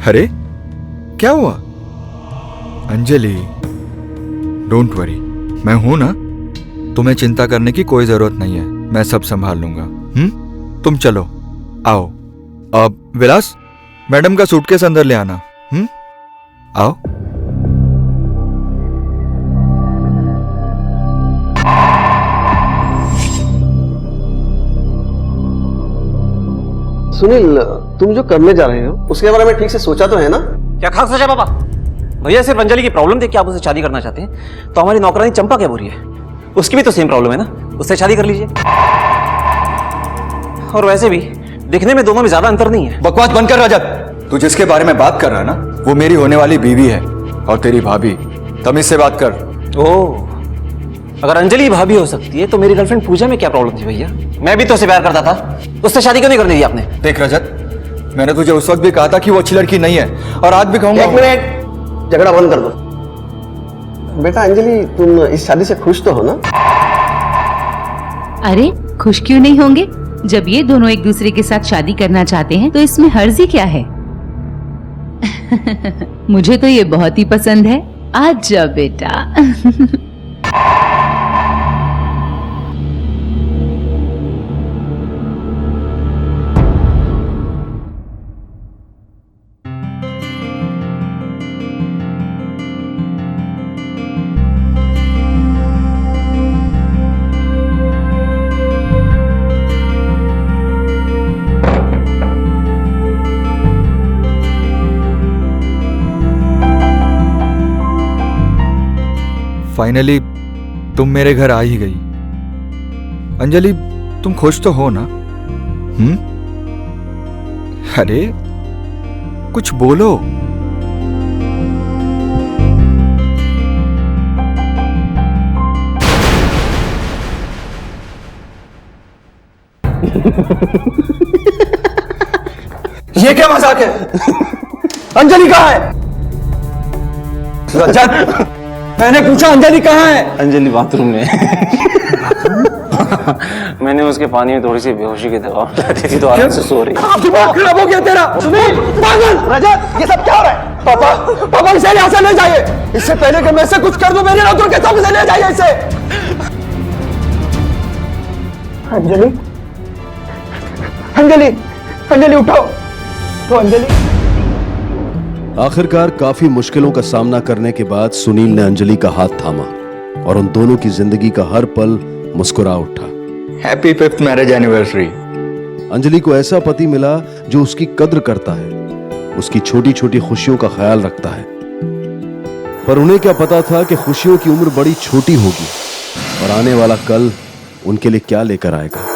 अरे क्या हुआ? अंजलि, डोंट वरी, मैं हूं ना। तुम्हें चिंता करने की कोई जरूरत नहीं है, मैं सब संभाल लूंगा। तुम चलो, आओ। अब विलास, मैडम का सूटकेस अंदर ले आना। आओ। सुनील, तुम जो करने जा रहे हो उसके बारे में ठीक से सोचा तो है ना? क्या खास सोचा पापा? भैया सिर्फ अंजलि की प्रॉब्लम देख के आप उससे शादी करना चाहते हैं, तो हमारी नौकरानी चंपा क्या बोल रही है? उसकी भी तो सेम प्रॉब्लम है ना, उससे शादी कर लीजिए। और वैसे भी दिखने में दोनों में ज्यादा अंतर नहीं है। बकवास बंद कर रजत। तू जिसके बारे में बात कर रहा है ना, वो मेरी होने वाली बीवी है और तेरी भाभी। तमीज से बात कर। ओह, अगर अंजलि भाभी हो सकती है तो मेरी गर्लफ्रेंड पूजा में क्या प्रॉब्लम थी भैया? मैं भी तो उसे प्यार करता था, उससे शादी क्यों नहीं करने दी आपने? देख रजत, मैंने तुझे उस वक्त भी कहा था कि वो अच्छी लड़की नहीं है, और आज भी कहूंगा। एक मिनट, झगड़ा बंद कर दो। बेटा अंजलि, तुम इस शादी से खुश तो हो ना? अरे खुश क्यों नहीं होंगे? जब ये दोनों एक दूसरे के साथ शादी करना चाहते हैं तो इसमें हर्जी क्या है? मुझे तो ये बहुत ही पसंद है। आज जा बेटा। फाइनली तुम मेरे घर आ ही गई। अंजलि, तुम खुश तो हो ना? अरे कुछ बोलो। ये क्या मजाक है? अंजलि कहाँ है? रजत, मैंने पूछा अंजलि कहाँ है? अंजलि बाथरूम में। मैंने उसके पानी में थोड़ी सी बेहोशी की दवा डाली थी तो आराम से सो रही। दिमाग खराब हो गया तेरा? सुनील, पागल! रजत, ये सब क्या हो रहा है? पापा, पापा इसे यहाँ से ले जाइए। इससे पहले कि मैं इसे कुछ कर दूं, मेरे नौकर के सामने से ले जाइए इसे। अंजलि, अंजलि, अंजलि उठो। तो अंजलि। आखिरकार काफी मुश्किलों का सामना करने के बाद सुनील ने अंजलि का हाथ थामा और उन दोनों की जिंदगी का हर पल मुस्कुरा उठा। Happy 5th marriage anniversary. Anjali को ऐसा पति मिला जो उसकी कद्र करता है, उसकी छोटी छोटी खुशियों का ख्याल रखता है। पर उन्हें क्या पता था कि खुशियों की उम्र बड़ी छोटी होगी और आने वाला कल उनके लिए क्या लेकर आएगा।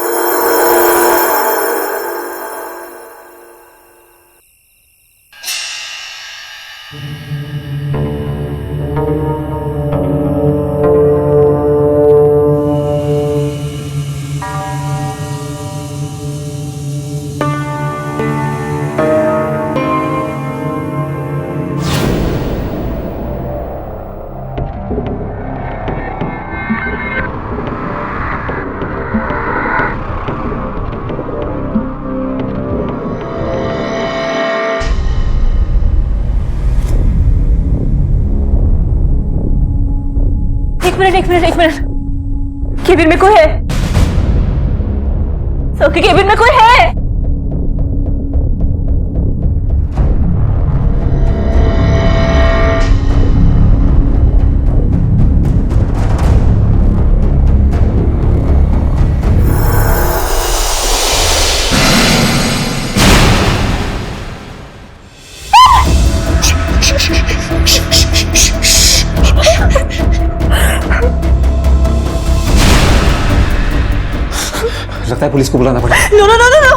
एक मिनट, केबिन में कोई है? सबके केबिन में कोई है? लगता है पुलिस को बुलाना पड़ेगा। No no no no no,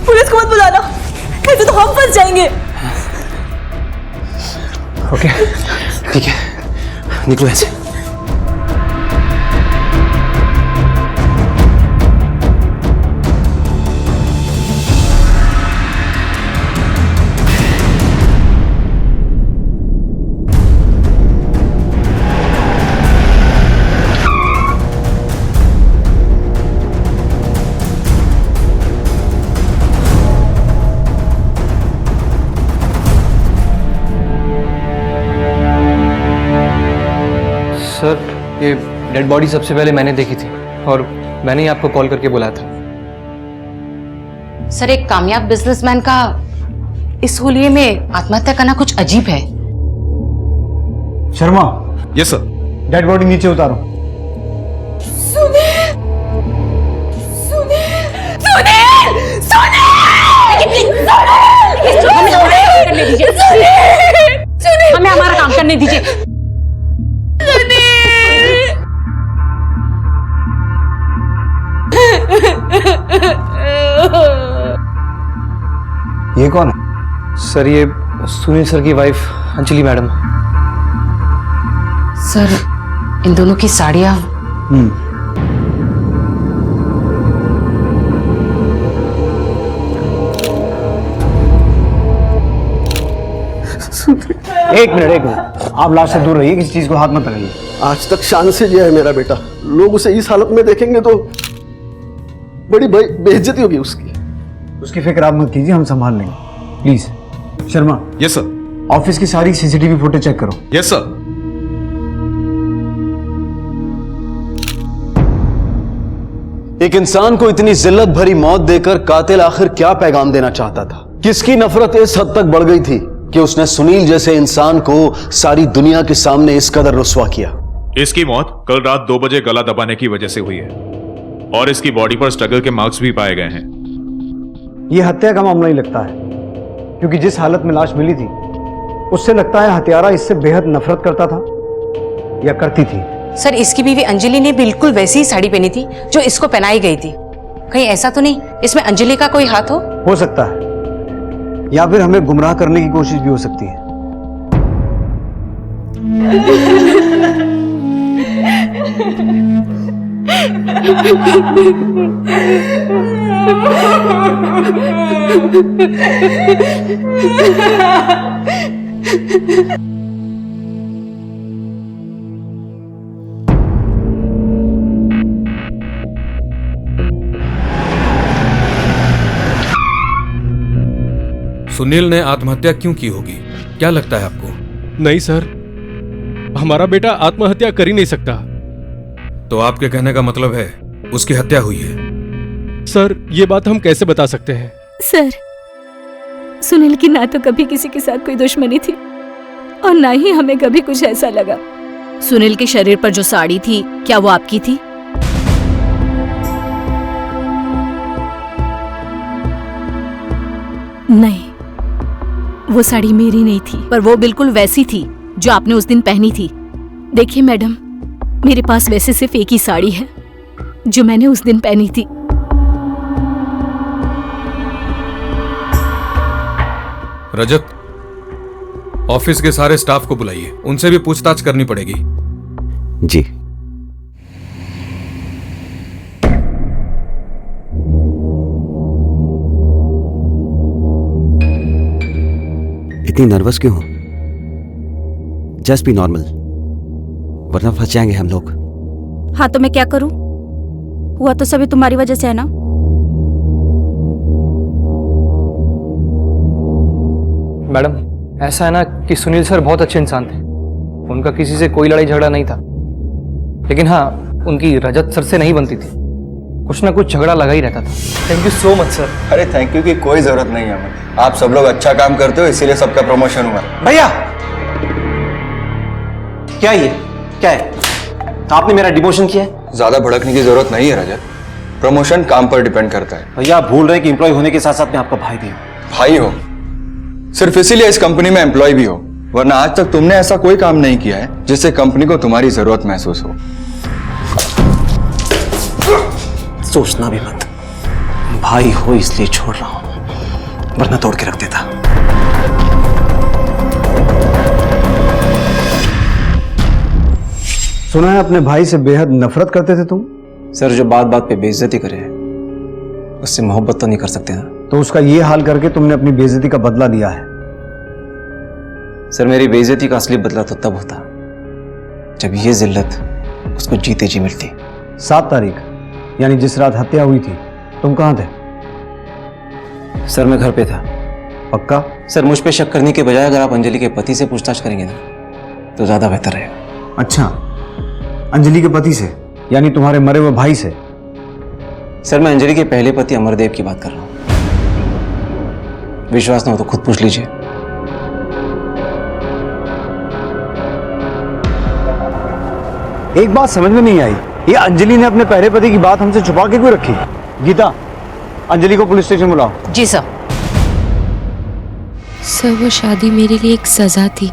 police को मत बुलाना, ऐसे तो हम फंस जाएंगे। ओके, ठीक है, निकलो ऐसे। डेड बॉडी सबसे पहले मैंने देखी थी और मैंने ही आपको कॉल करके बुलाया था। सर, एक कामयाब बिजनेसमैन का इस होलिये में आत्महत्या करना कुछ अजीब है। Sharma, yes sir. Dead body नीचे उतारो। हमें हमारा काम करने दीजिए। ये कौन है? सर, ये सुनील सर की वाइफ अंजलि मैडम। सर, इन दोनों की साड़ियां। एक मिनट, आप लाश से दूर रहिए, किसी चीज को हाथ मत लगाइए। आज तक शान से जिया है मेरा बेटा, लोग उसे इस हालत में देखेंगे तो बड़ी बेइज्जती होगी उसकी। उसकी फिक्र आप मत कीजिए, हम संभाल लेंगे। Please Sharma. Yes sir. Office की सारी सीसीटीवी फुटेज चेक करो। Yes sir. एक इंसान को इतनी जिल्लत भरी मौत देकर कातिल आखिर क्या पैगाम देना चाहता था? किसकी नफरत इस हद तक बढ़ गई थी कि उसने सुनील जैसे इंसान को सारी दुनिया के सामने इस कदर रुस्वा किया? इसकी मौत कल रात 2 बजे गला दबाने की वजह से हुई है और इसकी बॉडी पर स्ट्रगल के मार्क्स भी पाए गए हैं। यह हत्या का मामला ही लगता है, क्योंकि जिस हालत में लाश मिली थी उससे लगता है हत्यारा इससे बेहद नफरत करता था या करती थी। सर, इसकी बीवी अंजलि ने बिल्कुल वैसी ही साड़ी पहनी थी जो इसको पहनाई गई थी। कहीं ऐसा तो नहीं इसमें अंजलि का कोई हाथ हो सकता है, या फिर हमें गुमराह करने की कोशिश भी हो सकती है। सुनील ने आत्महत्या क्यों की होगी, क्या लगता है आपको? नहीं सर, हमारा बेटा आत्महत्या कर ही नहीं सकता। तो आपके कहने का मतलब है उसकी हत्या हुई है? सर, ये बात हम कैसे बता सकते हैं? सर, सुनील की ना तो कभी किसी के साथ कोई दुश्मनी थी और ना ही हमें कभी कुछ ऐसा लगा। सुनील के शरीर पर जो साड़ी थी, क्या वो आपकी थी? नहीं, वो साड़ी मेरी नहीं थी। पर वो बिल्कुल वैसी थी जो आपने उस दिन पहनी थी। देखिए मैडम, मेरे पास वैसे सिर्फ एक ही साड़ी है जो मैंने उस दिन पहनी थी। रजत, ऑफिस के सारे स्टाफ को बुलाइए, उनसे भी पूछताछ करनी पड़ेगी। जी। इतनी नर्वस क्यों हो? जस्ट बी नॉर्मल, वरना फंस जाएंगे हम लोग। हाँ तो मैं क्या करूं? हुआ तो सभी तुम्हारी वजह से है ना। मैडम, ऐसा है ना कि सुनील सर बहुत अच्छे इंसान थे, उनका किसी से कोई लड़ाई झगड़ा नहीं था। लेकिन हाँ, उनकी रजत सर से नहीं बनती थी, कुछ ना कुछ झगड़ा लगा ही रहता था। Thank you so much sir. अरे थैंक यू की कोई जरूरत नहीं है हमें, आप सब लोग अच्छा काम करते हो इसीलिए सबका प्रमोशन हुआ। भैया, क्या ये क्या है? आपने मेरा डिमोशन किया है? ज्यादा भड़कने की जरूरत नहीं है रजत, प्रमोशन काम पर डिपेंड करता है। भैया, आप भूल रहे हैं कि एम्प्लॉय होने के साथ साथ मैं आपका भाई भी हूँ। भाई हो सिर्फ इसीलिए इस कंपनी में एम्प्लॉय भी हो, वरना आज तक तुमने ऐसा कोई काम नहीं किया है जिससे कंपनी को तुम्हारी जरूरत महसूस हो। सोचना भी मत, भाई हो इसलिए छोड़ रहा हूं, वरना तोड़ के रख देता। सुना है अपने भाई से बेहद नफरत करते थे तुम? सर, जो बात बात पे बेइज्जती करे उससे मोहब्बत तो नहीं कर सकते ना। तो उसका ये हाल करके तुमने अपनी बेइज्जती का बदला लिया है। सर, मेरी बेइज्जती का असली बदला तो तब होता जब ये जिल्लत उसको जीते जी मिलती। 7 तारीख यानी जिस रात हत्या हुई थी, तुम कहां थे? सर, मैं घर पे था। पक्का? सर, मुझ पे शक करने के बजाय अगर आप अंजलि के पति से पूछताछ करेंगे ना तो ज्यादा बेहतर रहेगा। अच्छा, अंजलि के पति से, यानी तुम्हारे मरे हुए भाई से? सर मैं अंजलि के पहले पति अमरदेव की बात कर रहा हूँ। विश्वास ना हो तो खुद पूछ लीजिए। एक बात समझ में नहीं आई, ये अंजलि ने अपने पहले पति की बात हमसे छुपा के क्यों रखी? गीता, अंजलि को पुलिस स्टेशन बुलाओ। जी सर। सर वो शादी मेरे लिए एक सजा थी,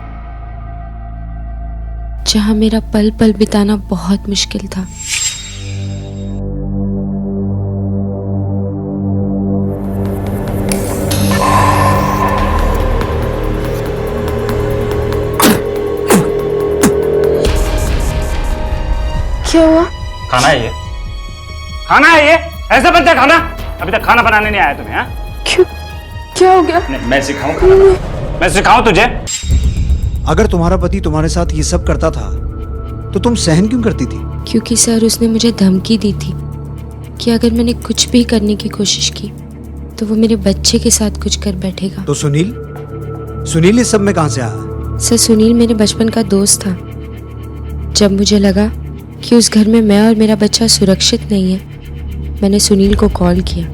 जहां मेरा पल पल बिताना बहुत मुश्किल था। क्या हुआ? खाना है ये, खाना है ये, ऐसे बनता है खाना? अभी तक खाना बनाने नहीं आया तुम्हें? हाँ? क्यों? क्या हो गया? मैं सिखाऊं खाना बनाना? मैं सिखाऊं तुझे? अगर तुम्हारा पति तुम्हारे साथ ये सब करता था तो तुम सहन क्यों करती थी? क्योंकि सर उसने मुझे धमकी दी थी कि अगर मैंने कुछ भी करने की कोशिश की तो वो मेरे बच्चे के साथ कुछ कर बैठेगा। तो सुनील इस सब में कहां से आया? सर सुनील मेरे बचपन का दोस्त था। जब मुझे लगा कि उस घर में मैं और मेरा बच्चा सुरक्षित नहीं है, मैंने सुनील को कॉल किया।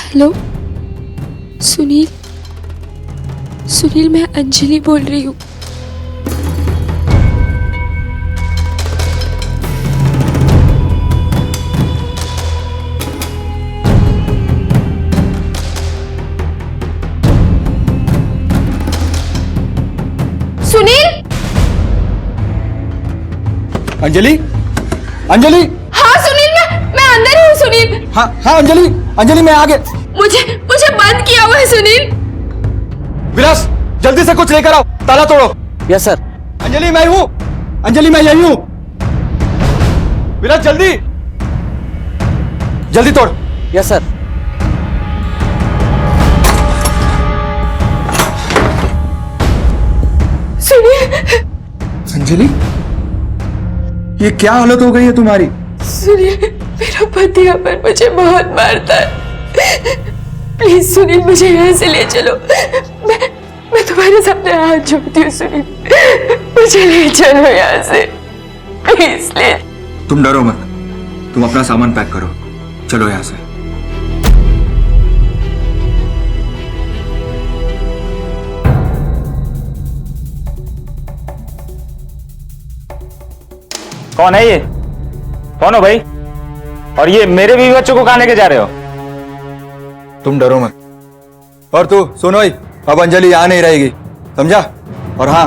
हेलो सुनील, मैं अंजलि बोल रही हूँ। अंजलि, अंजलि। हाँ सुनील, मैं अंदर हूँ सुनील। हाँ हाँ अंजलि, अंजलि मैं आगे। मुझे बंद किया हुआ है सुनील। विलास जल्दी से कुछ लेकर आओ, ताला तोड़ो। Yes sir. अंजलि मैं हूँ, अंजलि मैं यही हूँ। विलास जल्दी जल्दी तोड़। Yes sir. सुनील। अंजलि ये क्या हालत हो गई है तुम्हारी? सुनील मेरा पति अमर मुझे बहुत मारता है। प्लीज सुनील मुझे यहाँ से ले चलो। मैं तुम्हारे सामने हाथ जोड़ती हूँ सुनील, मुझे ले चलो यहाँ से प्लीज। ले। तुम डरो मत, तुम अपना सामान पैक करो, चलो यहाँ से। कौन है ये? कौन हो भाई? और ये मेरे बीवी बच्चों को कहाँ लेके जा रहे हो? तुम डरो मत। और तू सोनोई, अब अंजलि यहाँ नहीं रहेगी, समझा? और हाँ,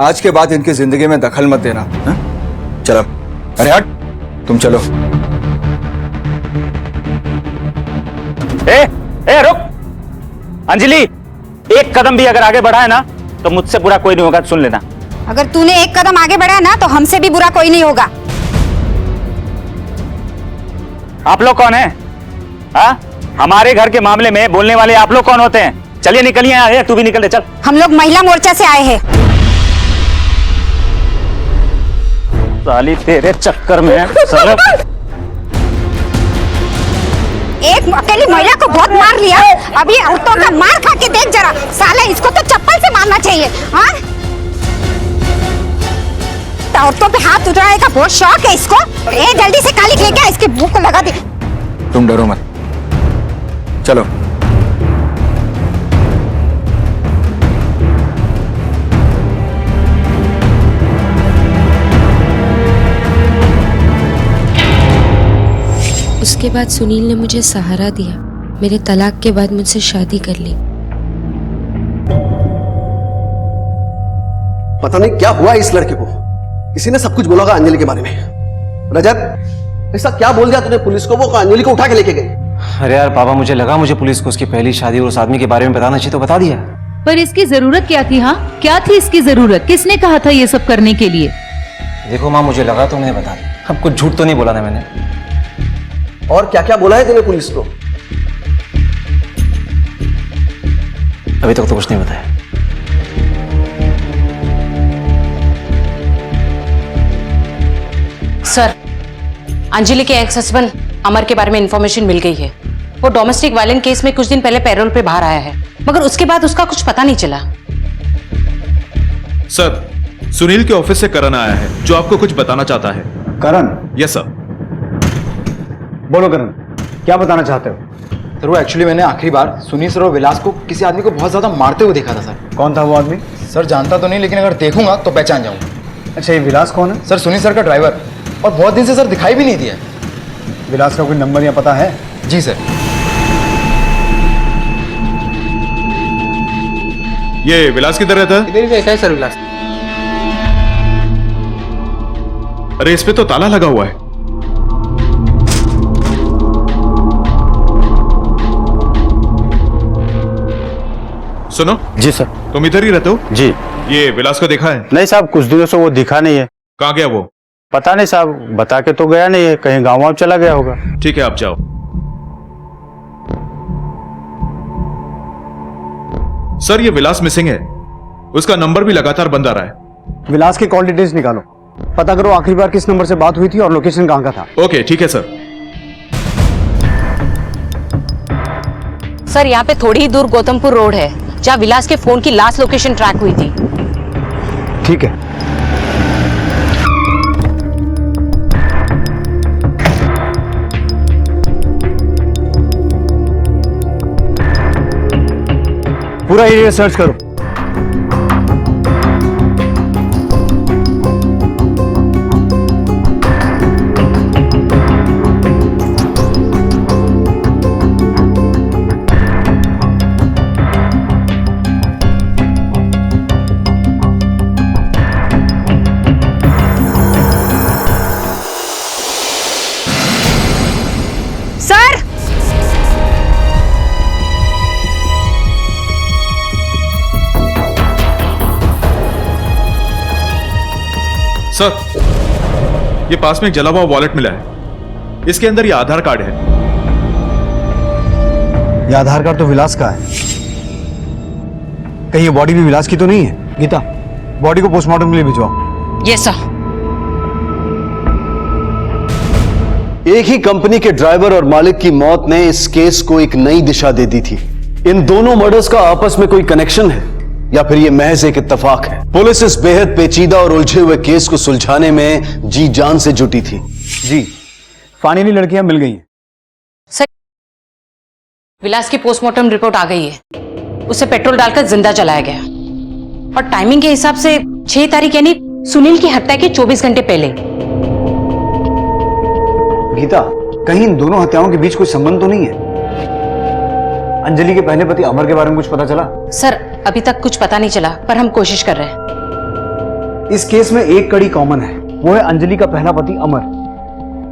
आज के बाद इनकी जिंदगी में दखल मत देना। हा? चलो, अरे हट, तुम चलो। ए रुक! अंजलि, एक कदम भी अगर आगे बढ़ा है ना तो मुझसे बुरा कोई नहीं होगा, सुन लेना। अगर तूने एक कदम आगे बढ़ा ना तो हमसे भी बुरा कोई नहीं होगा। आप लोग कौन हैं? हाँ? हमारे घर के मामले में बोलने वाले आप लोग कौन होते हैं? चलिए निकलिए यहाँ से, तू भी निकल दे, चल। हम लोग महिला मोर्चा से आए हैं। साली तेरे चक्कर में साला एक अकेली महिला को बहुत मार लिया, अभी औरतों का मार खा के देख जरा। साला इसको तो चप्पल से मारना चाहिए। हाँ? औरतों पे हाथ उठाने का बहुत शौक है इसको। जल्दी से काली लेके आ, इसके मुंह को लगा दे। तुम डरो मत, चलो। उसके बाद सुनील ने मुझे सहारा दिया। मेरे तलाक के बाद मुझसे शादी कर ली। पता नहीं क्या हुआ इस लड़के को, किसी ने सब कुछ बोला होगा अंजलि के बारे में। रजत, ऐसा क्या बोल दिया तूने पुलिस को? वो अंजलि को उठा के लेके गई। अरे यार पापा, मुझे लगा मुझे पुलिस को उसकी पहली शादी और उस आदमी के बारे में बताना चाहिए तो बता दिया। पर इसकी जरूरत क्या थी? हाँ, क्या थी इसकी जरूरत? किसने कहा था ये सब करने के लिए? देखो माँ, मुझे लगा तो मैंने बता दिया। अब कुछ झूठ तो नहीं बोला ना मैंने। और क्या क्या बोला है तूने पुलिस को? अभी तक तो कुछ नहीं बताया। सर, अंजलि के एक्स हस्बैंड अमर के बारे में इंफॉर्मेशन मिल गई है। वो डोमेस्टिक वायलेंस केस में कुछ दिन पहले पैरोल पे बाहर आया है, मगर उसके बाद उसका कुछ पता नहीं चला। सर, सुनील के ऑफिस से करण आया है जो आपको कुछ बताना चाहता है। करण? Yes sir. बोलो करण, क्या बताना चाहते हो? सर वो एक्चुअली मैंने आखिरी बार सुनील सर और विलास को किसी आदमी को बहुत ज्यादा मारते हुए देखा था सर। कौन था वो आदमी? सर जानता तो नहीं, लेकिन अगर देखूंगा तो पहचान जाऊंगा। अच्छा, ये विलास कौन है? सर सुनील सर का ड्राइवर, और बहुत दिन से सर दिखाई भी नहीं दिया। विलास का कोई नंबर या पता है? जी सर। ये विलास किधर रहता है? इधर ही रहता है सर विलास। अरे इस पे तो ताला लगा हुआ है। सुनो। जी सर। तुम इधर ही रहते हो? जी। ये विलास को देखा है? नहीं साहब, कुछ दिनों से वो दिखा नहीं है। कहाँ गया वो? पता नहीं साहब, बता के तो गया नहीं है, कहीं गाँव चला गया होगा। ठीक है, आप जाओ। सर ये विलास मिसिंग है, उसका नंबर भी लगातार बंद आ रहा है। विलास के कॉल डिटेल्स निकालो, पता करो आखिरी बार किस नंबर से बात हुई थी और लोकेशन कहाँ का था। ओके ठीक है सर। सर यहाँ पे थोड़ी ही दूर गौतमपुर रोड है जहाँ विलास के फोन की लास्ट लोकेशन ट्रैक हुई थी। ठीक है। पूरा एरिया सर्च करो। सर सर ये पास में एक जला हुआ वॉलेट मिला है, इसके अंदर ये आधार कार्ड है। ये आधार कार्ड तो विलास का है, कहीं ये बॉडी भी विलास की तो नहीं है? गीता, बॉडी को पोस्टमार्टम के लिए भिजवाओ। Yes sir. एक ही कंपनी के ड्राइवर और मालिक की मौत ने इस केस को एक नई दिशा दे दी थी। इन दोनों मर्डर्स का आपस में कोई कनेक्शन है या फिर ये महज एक इत्तेफाक है? पुलिस इस बेहद पेचीदा और उलझे हुए केस को सुलझाने में जी जान से जुटी थी। जी, फाइनली लड़कियां मिल गई हैं। सर विलास की पोस्टमार्टम रिपोर्ट आ गई है, उसे पेट्रोल डालकर जिंदा जलाया गया और टाइमिंग के हिसाब से 6 तारीख यानी सुनील की हत्या के 24 घंटे पहले। गीता, कहीं इन दोनों हत्याओं के बीच कोई संबंध तो नहीं है? अंजलि के पहले पति अमर के बारे में कुछ पता चला? सर अभी तक कुछ पता नहीं चला, पर हम कोशिश कर रहे हैं। इस केस में एक कड़ी कॉमन है, वो है अंजलि का पहला पति अमर,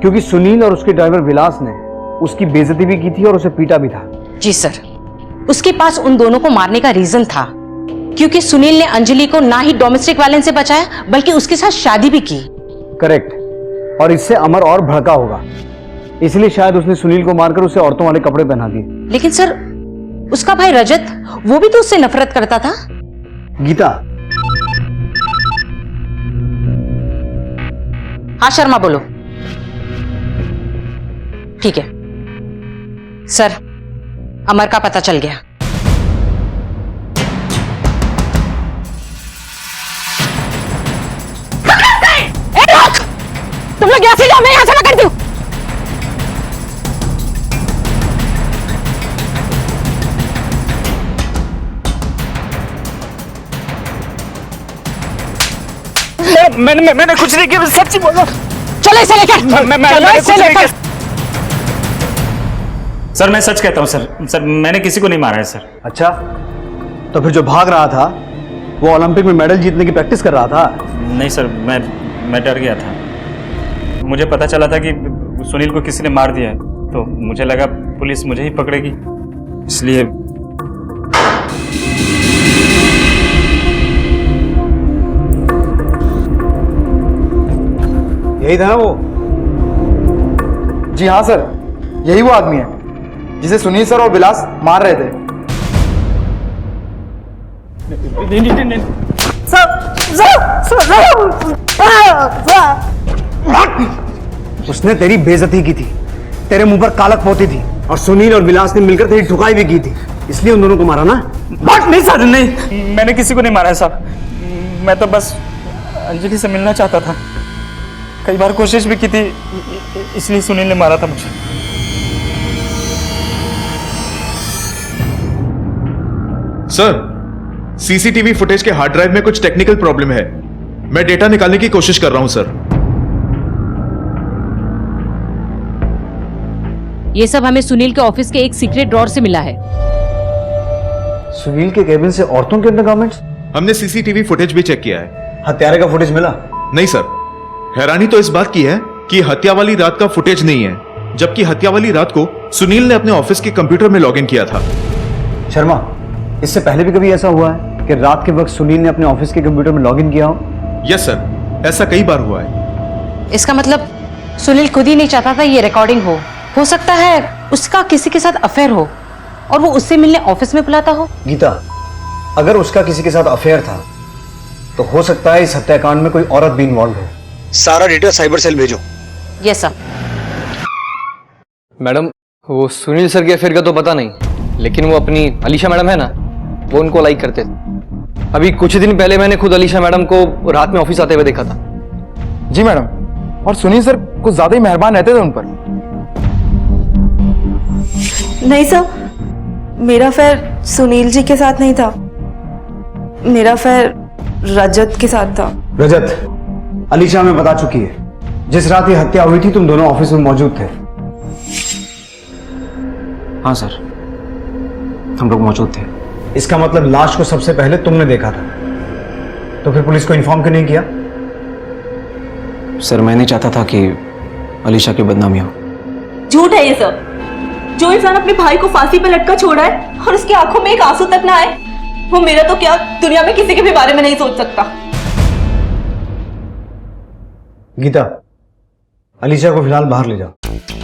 क्योंकि सुनील और उसके ड्राइवर विलास ने उसकी बेइज्जती भी की थी और उसे पीटा भी था। जी सर, उसके पास उन दोनों को मारने का रीजन था, क्योंकि सुनील ने अंजलि को ना ही डोमेस्टिक वायलेंस से बचाया बल्कि उसके साथ शादी भी की। करेक्ट, और इससे अमर और भड़का होगा, इसलिए शायद उसने सुनील को मारकर उसे औरतों वाले कपड़े पहना दिए। लेकिन सर उसका भाई रजत, वो भी तो उससे नफरत करता था। गीता। हाँ शर्मा बोलो। ठीक है सर, अमर का पता चल गया। तुम लोग यहाँ से जाओ, मैं यहाँ से करती हूँ। मैंने कुछ नहीं किया, सच्ची बोल रहा हूं। चलो इसे लेकर। मैंने कुछ नहीं किया। सर मैं सच कहता हूँ सर, मैंने किसी को नहीं मारा है सर। अच्छा, तो फिर जो भाग रहा था वो ओलंपिक में मेडल जीतने की प्रैक्टिस कर रहा था? नहीं सर, मैं डर गया था। मुझे पता चला था कि सुनील को किसी ने मार दिया है, तो मुझे लगा पुलिस मुझे ही पकड़ेगी, इसलिए। यही था ना वो? जी हाँ सर, यही वो आदमी है जिसे सुनील सर और विलास मार रहे थे। नहीं। उसने तेरी बेइज्जती की थी, तेरे मुंह पर कालक पोती थी, और सुनील और विलास ने मिलकर तेरी ठुकाई भी की थी, इसलिए उन दोनों को मारा ना? बात नहीं सर, नहीं, मैंने किसी को नहीं मारा है साहब। मैं तो बस अंजलि से मिलना चाहता था। कई बार कोशिश भी की थी, इसलिए सुनील ने मारा था मुझे। सर, सीसीटीवी फुटेज के हार्ड ड्राइव में कुछ टेक्निकल प्रॉब्लम है। मैं डेटा निकालने की कोशिश कर रहा हूं सर। ये सब हमें सुनील के ऑफिस के एक सीक्रेट ड्रॉर से मिला है। सुनील के केबिन से औरतों के अंडरगारमेंट्स? हमने सीसीटीवी फुटेज भी चेक किया है। हत्यारे का फुटेज मिला? नहीं सर, हैरानी तो इस बात की है कि हत्या वाली रात का फुटेज नहीं है, जबकि हत्या वाली रात को सुनील ने अपने ऑफिस के कंप्यूटर में लॉगिन किया था। शर्मा, इससे पहले भी कभी ऐसा हुआ है कि रात के वक्त सुनील ने अपने ऑफिस के कंप्यूटर में लॉगिन किया हो? यस सर, ऐसा कई बार हुआ है। इसका मतलब सुनील खुद ही नहीं चाहता था ये रिकॉर्डिंग हो सकता है उसका किसी के साथ अफेयर हो और वो उससे मिलने ऑफिस में बुलाता हो। गीता, अगर उसका किसी के साथ अफेयर था तो हो सकता है इस हत्याकांड में कोई औरत भी इन्वॉल्व हो। सारा डिटेल साइबर सेल भेजो। Yes sir. मैडम, वो सुनील सर के अफेयर का तो पता नहीं, लेकिन वो अपनी अलीशा मैडम है ना, वो उनको लाइक करते थे। अभी कुछ दिन पहले मैंने खुद अलीशा मैडम को रात में ऑफिस आते हुए देखा था। जी मैडम, और सुनील सर कुछ ज्यादा ही मेहरबान रहते थे उन पर। नहीं सर, मेरा अफेयर सुनील जी के साथ नहीं था, मेरा अफेयर रजत के साथ था। रजत, अलीशा हमें बता चुकी है, जिस रात ये हत्या हुई थी तुम दोनों ऑफिस में मौजूद थे। हाँ सर, हम लोग मौजूद थे। इसका मतलब लाश को सबसे पहले तुमने देखा था, तो फिर पुलिस को इन्फॉर्म क्यों नहीं किया? सर, मैं नहीं चाहता था कि अलीशा की बदनामी हो। झूठ है ये सब। जो इंसान अपने भाई को फांसी पे लटका छोड़ा है और उसकी आंखों में एक आंसू तक ना आए, वो मेरा तो क्या दुनिया में किसी के भी बारे में नहीं सोच सकता। गीता, अलीशा को फिलहाल बाहर ले जाओ।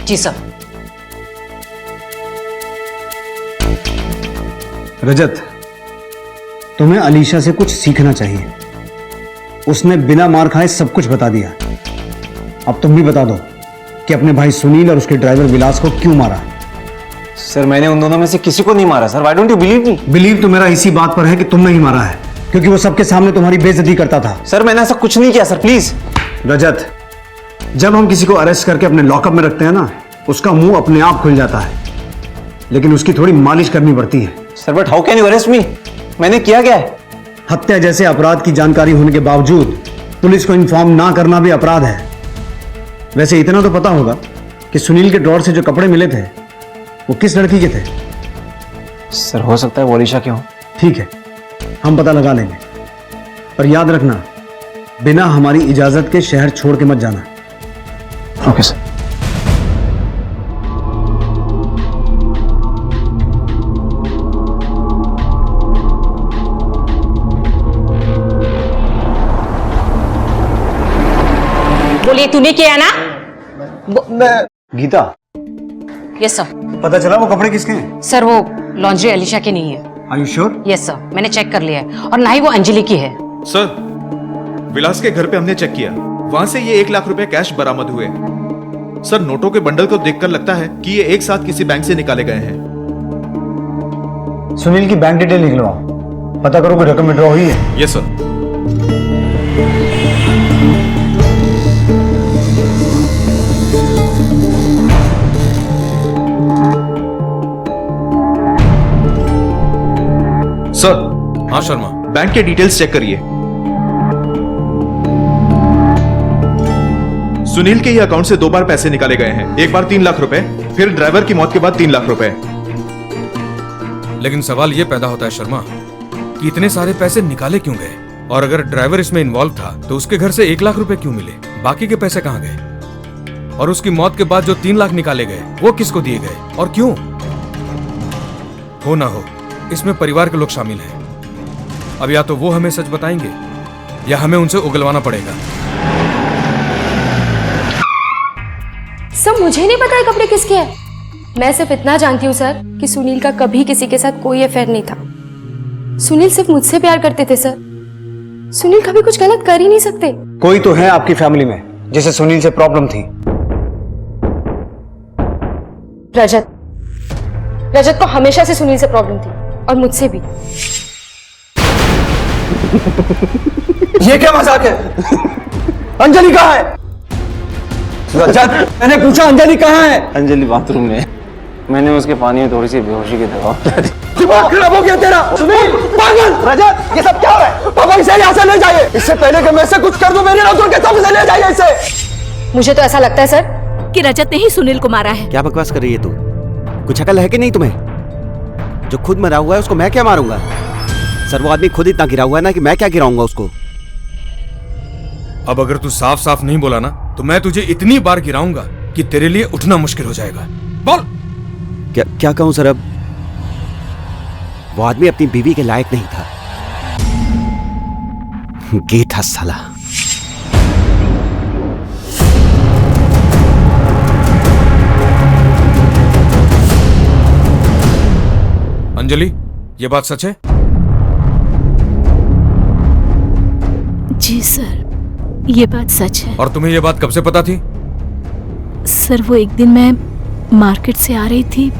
जी सर। रजत, तुम्हें अलीशा से कुछ सीखना चाहिए। उसने बिना मार खाए सब कुछ बता दिया। अब तुम भी बता दो कि अपने भाई सुनील और उसके ड्राइवर विलास को क्यों मारा। सर, मैंने उन दोनों में से किसी को नहीं मारा sir. Why don't you believe me? Believe तो मेरा इसी बात पर है कि तुमने ही मारा है, क्योंकि वो सबके सामने तुम्हारी बेइज्जती करता था। सर, मैंने ऐसा कुछ नहीं किया सर, प्लीज। रजत, जब हम किसी को अरेस्ट करके अपने लॉकअप में रखते हैं ना, उसका मुंह अपने आप खुल जाता है, लेकिन उसकी थोड़ी मालिश करनी पड़ती है। Sir, but how can you arrest me? मैंने किया क्या है? हत्या जैसे अपराध की जानकारी होने के बावजूद पुलिस को इन्फॉर्म ना करना भी अपराध है। वैसे इतना तो पता होगा कि सुनील के ड्रॉर से जो कपड़े मिले थे वो किस लड़की के थे? सर, हो सकता है वो अलीशा के हो। ठीक है, हम पता लगा लेंगे, पर याद रखना बिना हमारी इजाजत के शहर छोड़ के मत जाना। Okay sir. बोलिए, तूने किया ना? Geeta, yes sir. पता चला वो कपड़े किसके हैं? सर, वो लॉन्ड्री अलीशा की नहीं है। Are you sure? Yes sir, मैंने चेक कर लिया है, और ना ही वो अंजलि की है। सर, विलास के घर पे हमने चेक किया, वहां से ये 1 लाख रुपए कैश बरामद हुए। सर, नोटों के बंडल को देखकर लगता है कि ये एक साथ किसी बैंक से निकाले गए हैं। सुनील की बैंक डिटेल निकलवाओ, पता करो कोई रकम विड्रॉ हुई है। Yes sir. सर। हाँ शर्मा, बैंक के डिटेल्स चेक करिए। सुनील के ही अकाउंट से 2 बार पैसे निकाले गए हैं। एक बार 3 लाख रुपए, फिर ड्राइवर की मौत के बाद 3 लाख रुपए। लेकिन सवाल यह पैदा होता है शर्मा कि इतने सारे पैसे निकाले क्यों गए, और अगर ड्राइवर इसमें इन्वॉल्व था तो उसके घर से 1 लाख रुपए क्यों मिले? बाकी के पैसे कहाँ गए? और उसकी मौत के बाद जो 3 लाख निकाले गए वो किसको दिए गए और क्यों? हो ना हो, इसमें परिवार के लोग शामिल हैं। अब या तो वो हमें सच बताएंगे या हमें उनसे उगलवाना पड़ेगा। सर, मुझे नहीं पता है कपड़े किसके हैं। मैं सिर्फ इतना जानती हूँ सर कि सुनील का कभी किसी के साथ कोई अफेयर नहीं था। सुनील सिर्फ मुझसे प्यार करते थे सर। सुनील कभी कुछ गलत कर ही नहीं सकते। कोई तो है आपकी फैमिली में जिसे सुनील से प्रॉब्लम थी, रजत को हमेशा से सुनील से प्रॉब्लम थी और मुझसे भी। ये क्या मजाक है? अंजलि कहाँ है? रजत, मैंने पूछा अंजलि कहाँ है? अंजलि बाथरूम में। मैंने उसके पानी में थोड़ी सी बेहोशी की दवा पिला दी। दिमाग खराब हो गया तेरा? सुनील, पागल! रजत, ये सब क्या है? पापा इसे यहाँ से ले जाइए। इससे पहले कि मैं इसे कुछ कर दूं, मेरे नौकर के सामने से ले जाइए इसे। मुझे तो ऐसा लगता है सर कि रजत ने ही सुनील को मारा है। क्या बकवास कर रही है तू? कुछ अकल है कि नहीं तुम्हें? जो खुद मरा हुआ है उसको मैं क्या मारूंगा? सर वो आदमी खुद इतना गिरा हुआ है ना कि मैं क्या गिराऊंगा उसको। अब अगर तू साफ साफ नहीं बोला ना तो मैं तुझे इतनी बार गिराऊंगा कि तेरे लिए उठना मुश्किल हो जाएगा। बोल। क्या कहूं सर? अब वो आदमी अपनी बीवी के लायक नहीं था। गे था साला। अंजलि, ये बात सच है? जी सर, ये बात सच है। और तुम्हें ये बात कब से पता थी? सर वो एक दिन मैं मार्केट से आ रही थी।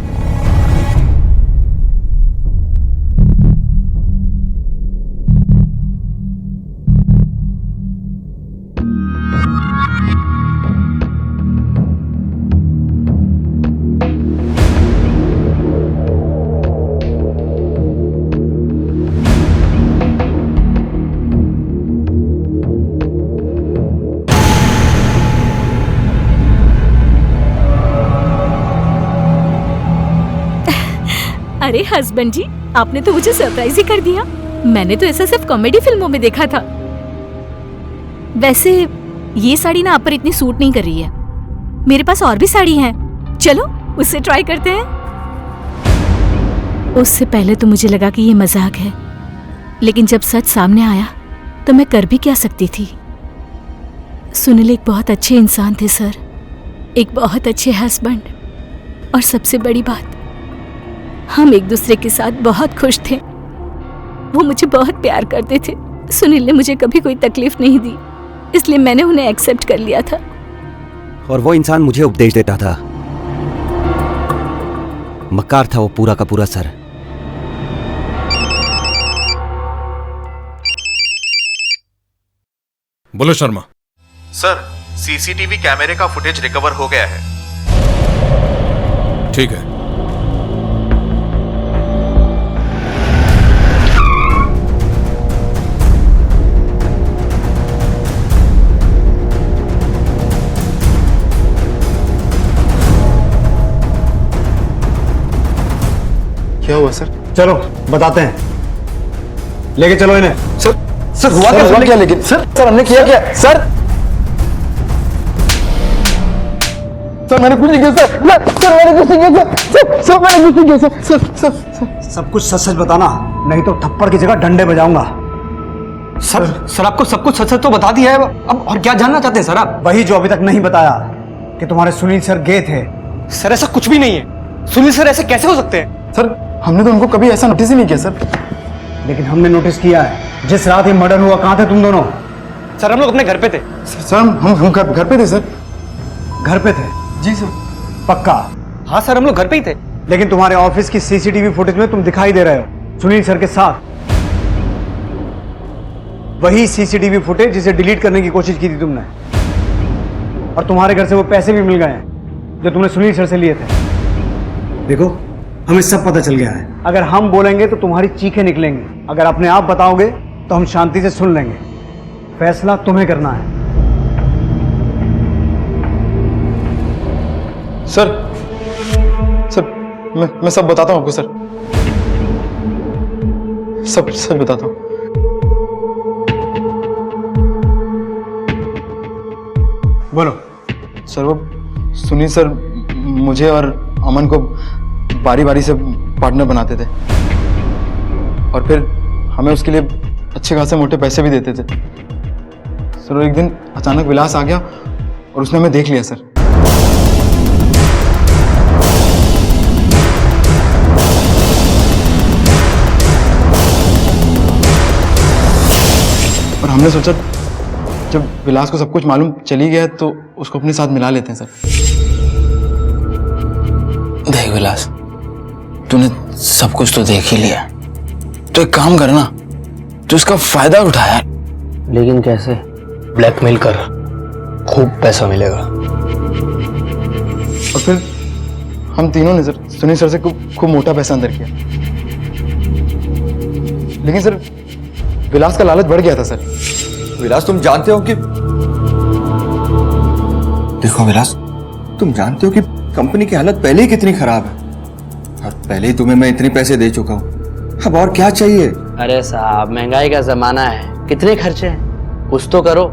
अरे हस्बैंड जी, आपने तो मुझे सरप्राइज ही कर दिया। मैंने तो ऐसा सिर्फ कॉमेडी फिल्मों में देखा था। वैसे ये साड़ी ना आप पर इतनी सूट नहीं कर रही है। मेरे पास और भी साड़ी हैं, चलो उससे ट्राई करते हैं। उससे पहले तो मुझे लगा कि ये मजाक है, लेकिन जब सच सामने आया तो मैं कर भी क्या सकती थी। सुनील एक बहुत अच्छे इंसान थे सर, एक बहुत अच्छे हस्बैंड, और सबसे बड़ी बात, हम एक दूसरे के साथ बहुत खुश थे। वो मुझे बहुत प्यार करते थे। सुनील ने मुझे कभी कोई तकलीफ नहीं दी, इसलिए मैंने उन्हें एक्सेप्ट कर लिया था। और वो इंसान मुझे उपदेश देता था। मक्कार था वो पूरा का पूरा सर। बोलो शर्मा। सर, सीसीटीवी कैमरे का फुटेज रिकवर हो गया है। ठीक है। क्या हुआ सर? चलो बताते हैं, लेके चलो इन्हें। सर हुआ क्या? लेकिन सर हमने किया क्या? सर मैंने कुछ नहीं किया सर। मैंने कुछ नहीं किया सर। मैंने कुछ नहीं किया सर। सब कुछ सच सच बताना, नहीं तो थप्पड़ की जगह डंडे बजाऊंगा। सर आपको सब कुछ सच सच तो बता दिया है, अब और क्या जानना चाहते हैं सर आप? वही जो अभी तक नहीं बताया कि तुम्हारे सुनील सर गए थे। सर ऐसा कुछ भी नहीं है। सुनील सर ऐसे कैसे हो सकते हैं? सर हमने तो उनको कभी ऐसा नोटिस ही नहीं किया सर। लेकिन हमने नोटिस किया है। जिस रात ये मर्डर हुआ कहाँ थे तुम दोनों? सर हम लोग अपने घर पे थे। सर हम घर पे थे सर। घर पे थे? जी सर। पक्का? हाँ सर हम लोग घर पे ही थे। लेकिन तुम्हारे ऑफिस की सीसीटीवी फुटेज में तुम दिखाई दे रहे हो सुनील सर के साथ। वही सीसीटीवी फुटेज जिसे डिलीट करने की कोशिश की थी तुमने, और तुम्हारे घर से वो पैसे भी मिल गए हैं जो तुमने सुनील सर से लिए थे। देखो हमें सब पता चल गया है। अगर हम बोलेंगे तो तुम्हारी चीखें निकलेंगी, अगर अपने आप बताओगे तो हम शांति से सुन लेंगे। फैसला तुम्हें करना है। सर मैं सब बताता हूँ आपको सर। सब बताता हूँ। बोलो। सर वो सुनील सर मुझे और अमन को बारी बारी से पार्टनर बनाते थे, और फिर हमें उसके लिए अच्छे खासे मोटे पैसे भी देते थे सर। एक दिन अचानक विलास आ गया और उसने हमें देख लिया सर। और हमने सोचा जब विलास को सब कुछ मालूम चली गया तो उसको अपने साथ मिला लेते हैं सर। देख विलास, तूने सब कुछ तो देख ही लिया, तो एक काम कर ना, तो इसका फायदा उठाया। लेकिन कैसे? ब्लैकमेल कर, खूब पैसा मिलेगा। और फिर हम तीनों ने सर सुनील सर से खूब मोटा पैसा अंदर किया, लेकिन सर विलास का लालच बढ़ गया था सर। विलास, तुम जानते हो कि देखो विलास, तुम जानते हो कि कंपनी की हालत पहले ही कितनी खराब है, और पहले ही तुम्हें मैं इतने पैसे दे चुका हूं। अब और क्या चाहिए? अरे साहब, महंगाई का जमाना है, कितने खर्चे हैं, कुछ तो करो।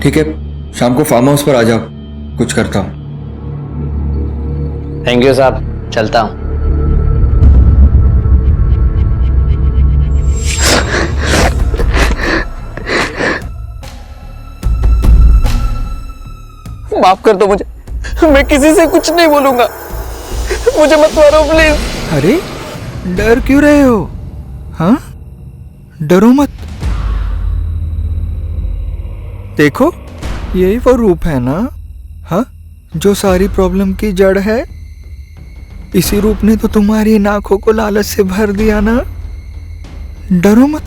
ठीक है, शाम को फार्म हाउस पर आ जाओ, कुछ करता हूं। थैंक यू साहब, चलता हूं। माफ कर दो मुझे, मैं किसी से कुछ नहीं बोलूंगा, मुझे मत मारो प्लीज। अरे डर क्यों रहे हो? हाँ, डरो मत। देखो, यही वो रूप है ना, हाँ, जो सारी प्रॉब्लम की जड़ है। इसी रूप ने तो तुम्हारी इन आंखों को लालच से भर दिया ना। डरो मत,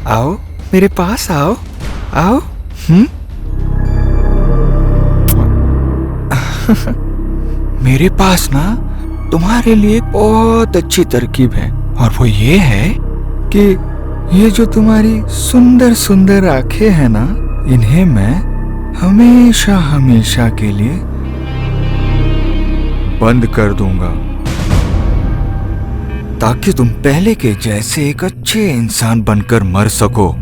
आओ मेरे पास, आओ आओ। मेरे पास ना तुम्हारे लिए एक बहुत अच्छी तरकीब है, और वो ये है कि ये जो तुम्हारी सुंदर सुंदर आंखें हैं ना, इन्हें मैं हमेशा हमेशा के लिए बंद कर दूंगा, ताकि तुम पहले के जैसे एक अच्छे इंसान बनकर मर सको।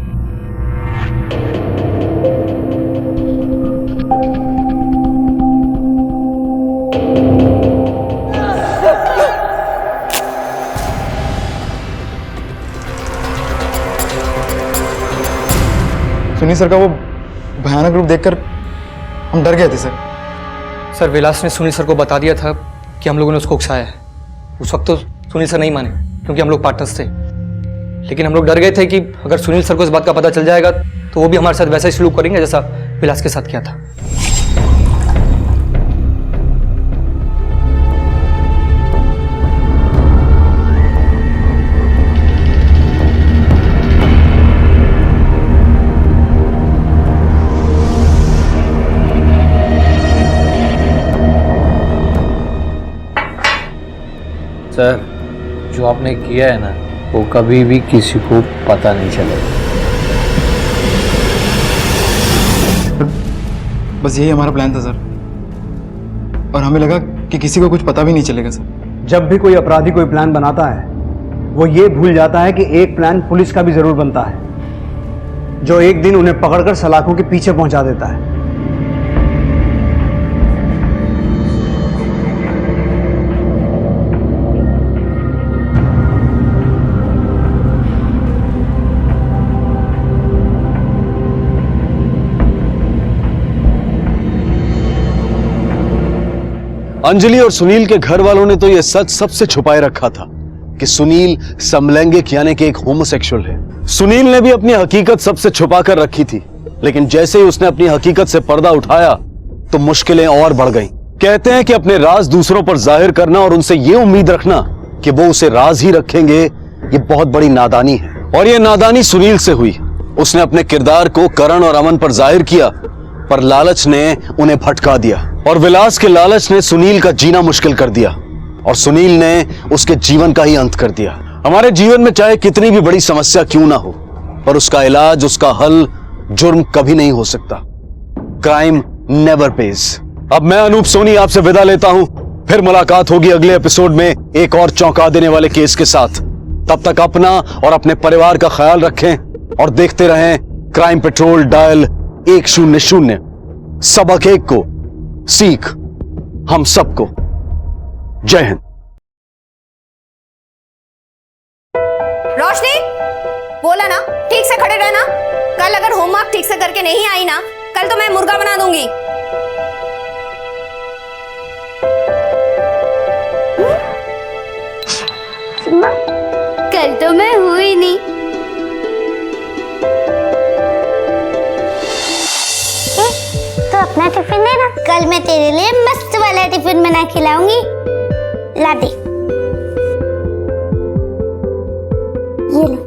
सुनील सर का वो भयानक रूप देखकर हम डर गए थे सर। सर, विलास ने सुनील सर को बता दिया था कि हम लोगों ने उसको उकसाया है। उस वक्त तो सुनील सर नहीं माने, क्योंकि हम लोग पार्टनर्स थे। लेकिन हम लोग डर गए थे कि अगर सुनील सर को इस बात का पता चल जाएगा तो वो भी हमारे साथ वैसा ही सलूक करेंगे जैसा विलास के साथ किया था। सर, जो आपने किया है ना, वो कभी भी किसी को पता नहीं चलेगा। बस यही हमारा प्लान था सर, और हमें लगा कि किसी को कुछ पता भी नहीं चलेगा सर। जब भी कोई अपराधी कोई प्लान बनाता है, वो ये भूल जाता है कि एक प्लान पुलिस का भी जरूर बनता है, जो एक दिन उन्हें पकड़कर सलाखों के पीछे पहुंचा देता है। अंजलि और सुनील के घर वालों ने तो यह सच सबसे छुपाए रखा था कि सुनील समलैंगिक यानी कि एक होमोसेक्सुअल है। सुनील ने भी अपनी हकीकत सबसे छुपा कर रखी थी, लेकिन जैसे ही उसने अपनी हकीकत से पर्दा उठाया तो मुश्किलें और बढ़ गईं। कहते हैं कि अपने राज दूसरों पर जाहिर करना और उनसे ये उम्मीद रखना कि वो उसे राज ही रखेंगे, ये बहुत बड़ी नादानी है। और ये नादानी सुनील से हुई। उसने अपने किरदार को करण और अमन पर जाहिर किया, पर लालच ने उन्हें भटका दिया, और विलास के लालच ने सुनील का जीना मुश्किल कर दिया, और सुनील ने उसके जीवन का ही अंत कर दिया। हमारे जीवन में चाहे कितनी भी बड़ी समस्या क्यों ना हो, पर उसका इलाज, उसका हल जुर्म कभी नहीं हो सकता। Crime never page. अब मैं अनूप सोनी आपसे विदा लेता हूं, फिर मुलाकात होगी अगले एपिसोड में एक और चौंका देने वाले केस के साथ। तब तक अपना और अपने परिवार का ख्याल रखें और देखते रहें क्राइम पेट्रोल डायल 100। सबक एक को, सीख हम सबको। जय हिंद। रोशनी, बोला ना ठीक से खड़े रहना। कल अगर होमवर्क ठीक से करके नहीं आई ना, कल तो मैं मुर्गा बना दूंगी। कल तो मैं हुई नहीं। तो अपना टिफिन तुम्हारे टिफिन में ना खिलाऊंगी। लाते ये लो,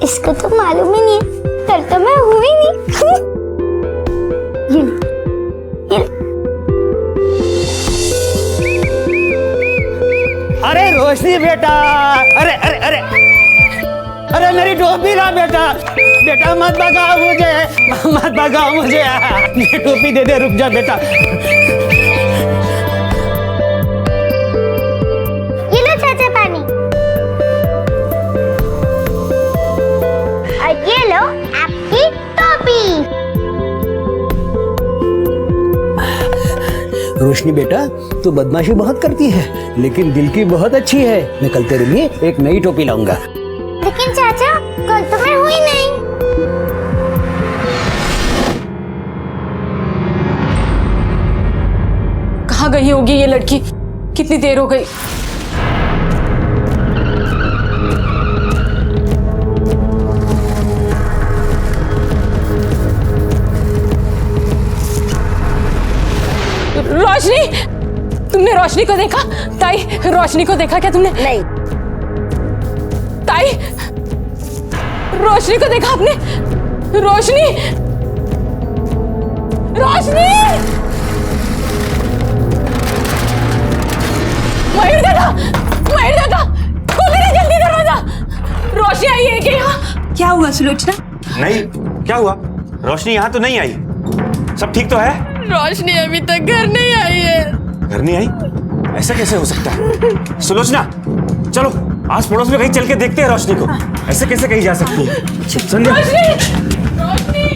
इसको तो मालूम ही नहीं है, कल तो मैं हुई नहीं। ये लो, ये लो। अरे रोशनी बेटा, अरे अरे अरे अरे मेरी टोपी ना बेटा, बेटा मत भगाओ मुझे, मत भगाओ मुझे, ये टोपी दे दे, रुक जा बेटा। ये लो चाचा पानी, और ये लो आपकी टोपी। रोशनी बेटा, तू बदमाशी बहुत करती है, लेकिन दिल की बहुत अच्छी है। मैं कल तेरे लिए एक नई टोपी लाऊंगा। लेकिन चाचा, कल तो मैं हुई नहीं। कहाँ गई होगी ये लड़की? कितनी देर हो गई? रोशनी, तुमने रोशनी को देखा? ताई, रोशनी को देखा क्या तुमने? नहीं। ताई, रोशनी को देखा आपने? रोशनी, रोशनी, मयूर दादा, मयूर दादा, खोलो ना जल्दी दरवाजा। रोशनी आई है क्या यहाँ? क्या हुआ सुलोचना? नहीं, क्या हुआ? रोशनी यहाँ तो नहीं आई। सब ठीक तो है? रोशनी अभी तक घर नहीं आई है। घर नहीं आई? ऐसा कैसे हो सकता है? सुलोचना, चलो आस पड़ोस में कहीं चल के देखते हैं रोशनी को। ऐसे कैसे कहीं जा सकती है? संध्या, रोशनी, रोशनी।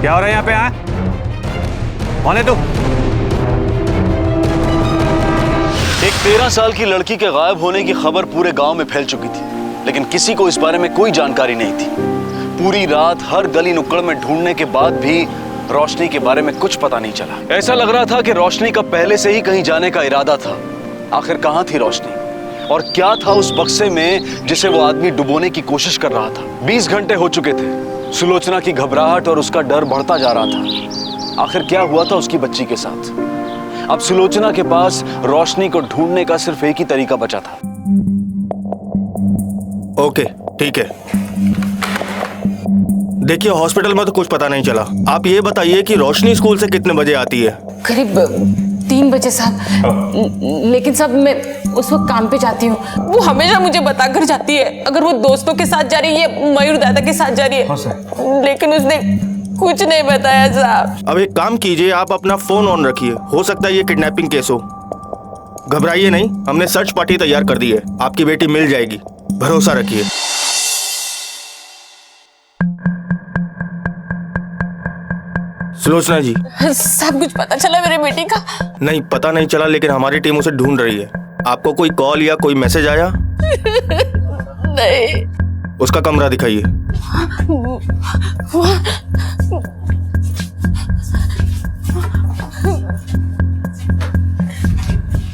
क्या हो रहा है यहाँ पे? कौन है तू? एक 13 साल की लड़की के गायब होने की खबर पूरे गांव में फैल चुकी थी, लेकिन किसी को इस बारे में कोई जानकारी नहीं थी। पूरी रात हर गली नुक्कड़ में ढूंढने के बाद भी रोशनी के बारे में कुछ पता नहीं चला। ऐसा लग रहा था कि रोशनी का पहले से ही कहीं जाने का इरादा था। आखिर कहाँ थी रोशनी, और क्या था उस बक्से में जिसे वो आदमी डुबोने की कोशिश कर रहा था? 20 घंटे हो चुके थे। सुलोचना की घबराहट और उसका डर बढ़ता जा रहा था। आखिर क्या हुआ था उसकी बच्ची के साथ? अब सुलोचना के पास रोशनी को ढूंढने का सिर्फ एक ही तरीका बचा था। ओके, ठीक है। देखिए, हॉस्पिटल में तो कुछ पता नहीं चला। आप ये बताइए कि रोशनी स्कूल से कितने बजे आती है? करीब 3 बजे साहब। लेकिन साहब मैं उस वक्त काम पे जाती हूँ। वो हमेशा मुझे बताकर जाती है अगर वो दोस्तों के साथ जा रही है, मयूर दादा के साथ जा रही है। लेकिन उसने कुछ नहीं बताया साहब। अब एक काम कीजिए, आप अपना फोन ऑन रखिए। हो सकता है ये किडनैपिंग केस हो। घबराइए नहीं, हमने सर्च पार्टी तैयार कर दी है। आपकी बेटी मिल जाएगी, भरोसा रखिए। सुलोचना जी। सब कुछ पता चला मेरे बेटी का? नहीं, पता नहीं चला, लेकिन हमारी टीम उसे ढूंढ रही है। आपको कोई कॉल या कोई मैसेज आया? नहीं। उसका कमरा दिखाइए।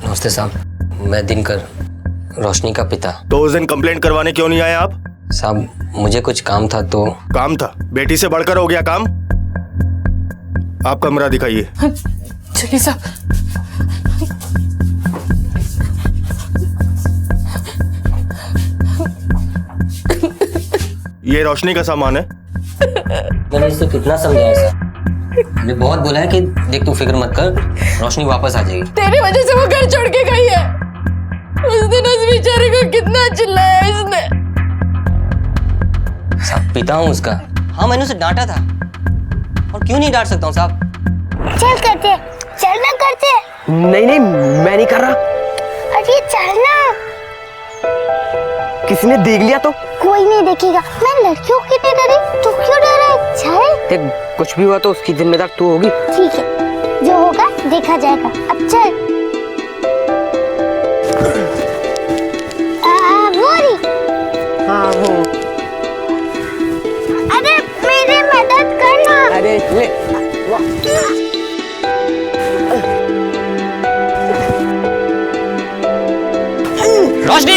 नमस्ते साहब, मैं दिनकर, रोशनी का पिता। तो उस दिन कंप्लेंट करवाने क्यों नहीं आए आप? साहब मुझे कुछ काम था तो। काम था? बेटी से बढ़कर हो गया काम। आप कमरा दिखाइए। चलिए साहब। ये रोशनी का सामान है। मैंने इसको कितना समझाया सर? मैंने बहुत बोला है कि देख तू फिक्र मत कर, रोशनी वापस आ जाएगी। तेरी वजह से वो घर छोड़ के गई है। उस दिन उस बेचारे को कितना चिल्लाया इसने। साहब पिता हूँ उसका। हाँ मैंने उसे डांटा था, और क्यों नहीं डांट सकता हूँ साहब? चल करते, चलना करते। नहीं नहीं, मैं नहीं कर रहा। अरे चलना। किसी ने देख लिया तो? कोई नहीं देखेगा। मैं लड़कियों की नहीं डरी, तू क्यों डर रहा है? चल। देख, कुछ भी हुआ तो उसकी जिम्मेदार तू होगी। ठीक है, जो होगा देखा जाएगा। अब चल। वो रही। हाँ वो। अरे ले रोशनी,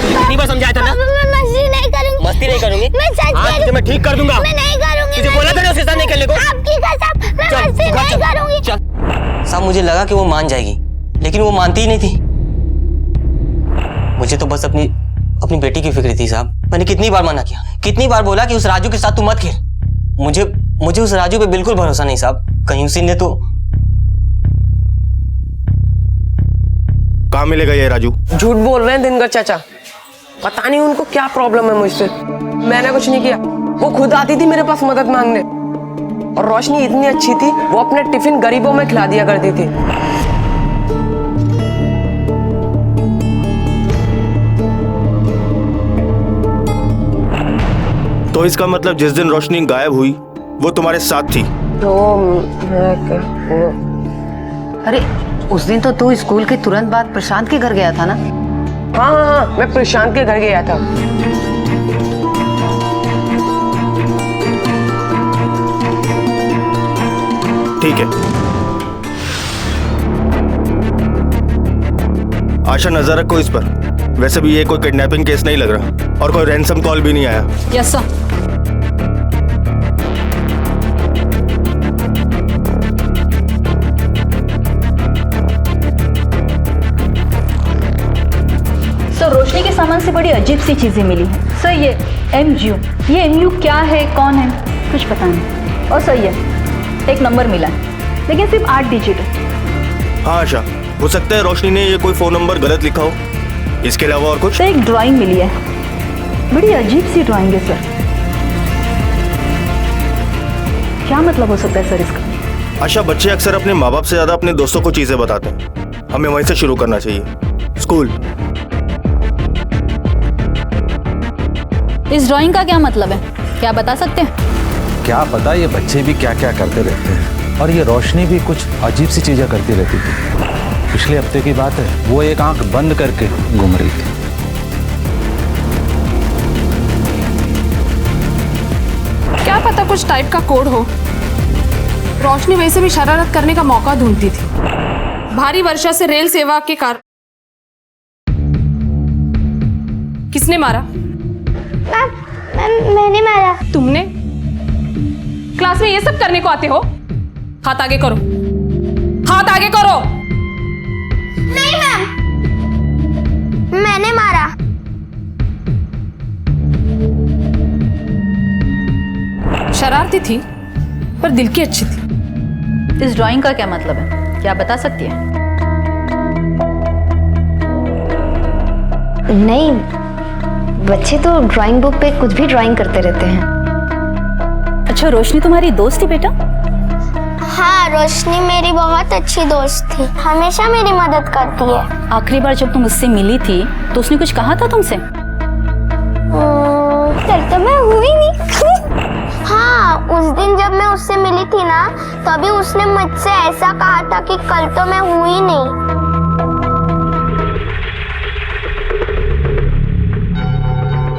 कितनी बार समझाया था ना? मैं मस्ती नहीं करूंगी। मस्ती नहीं करूंगी? मैं सच कह रही हूँ। मैं ठीक कर दूंगा। मैं नहीं करूंगी। तुझे बोला था ना उसके साथ नहीं खेलने को? आपकी कसम, मैं मस्ती नहीं करूंगी। साहब मुझे लगा कि वो मान जाएगी, लेकिन वो मानती ही नहीं थी। मुझे तो बस अपनी बेटी की फिक्र थी साहब। मैंने कितनी बार मना किया, कितनी बार बोला कि उस राजू के साथ तू मत खेल। मुझे उस राजू पे बिल्कुल भरोसा नहीं साहब। कहीं उसी ने तो। कहाँ मिलेगा ये राजू? झूठ बोल रहे हैं दिनकर चाचा। पता नहीं उनको क्या प्रॉब्लम है मुझसे। मैंने कुछ नहीं किया, वो खुद आती थी मेरे पास मदद मांगने। और रोशनी इतनी अच्छी थी, वो अपने टिफिन गरीबों में खिला दिया करती थी। तो इसका मतलब जिस दिन रोशनी गायब हुई वो तुम्हारे साथ थी? तो अरे उस दिन तो तू स्कूल के तुरंत बाद प्रशांत के घर गया था ना? हाँ, मैं प्रशांत के घर गया था। ठीक है। आशा नजर रखो इस पर। वैसे भी ये कोई किडनैपिंग केस नहीं लग रहा और कोई रैंसम कॉल भी नहीं आया। Yes sir. सर रोशनी के सामान से बड़ी अजीब सी चीजें मिली हैं। सर ये MU, ये MU क्या है, कौन है, कुछ पता नहीं। और सर ये एक नंबर मिला है, लेकिन सिर्फ 8 डिजिट है। हाँ आशा, हो सकता है रोशनी ने ये कोई फोन नंबर गलत लिखा हो। इसके अलावा और कुछ? सर एक ड्राइंग मिली है, बड़ी अजीब सी ड्राइंग है सर। क्या मतलब हो सकता है सर इसका? आशा, बच्चे अक्सर अपने माँ बाप से ज्यादा अपने दोस्तों को चीजें बताते हैं। हमें वहीं से शुरू करना चाहिए। स्कूल। इस ड्राइंग का क्या मतलब है, क्या बता सकते हैं? क्या पता ये बच्चे भी क्या क्या करते रहते हैं। और ये रोशनी भी कुछ अजीब सी चीजें करती रहती थी। पिछले हफ्ते की बात है, वो एक आंख बंद करके घूम रही थी। क्या पता कुछ टाइप का कोड हो। रोशनी वैसे भी शरारत करने का मौका ढूंढती थी। भारी वर्षा से रेल सेवा के कारण किसने मारा? मैंने मारा। तुमने? क्लास में ये सब करने को आते हो? हाथ आगे करो, हाथ आगे करो। नहीं मैम, मैंने मारा। शरारती थी पर दिल की अच्छी थी। इस ड्राइंग का क्या मतलब है, क्या बता सकती है? नहीं, बच्चे तो ड्राइंग बुक पे कुछ भी ड्राइंग करते रहते हैं। अच्छा रोशनी तुम्हारी दोस्त थी बेटा? हाँ, रोशनी मेरी बहुत अच्छी दोस्त थी, हमेशा मेरी मदद करती है। आखिरी बार जब तुम उससे मिली थी तो उसने कुछ कहा था तुमसे? कल तो मैं हुई नहीं। हाँ, उस दिन जब मैं उससे मिली थी ना, तभी उसने मुझसे ऐसा कहा था कि कल तो मैं हुई नहीं।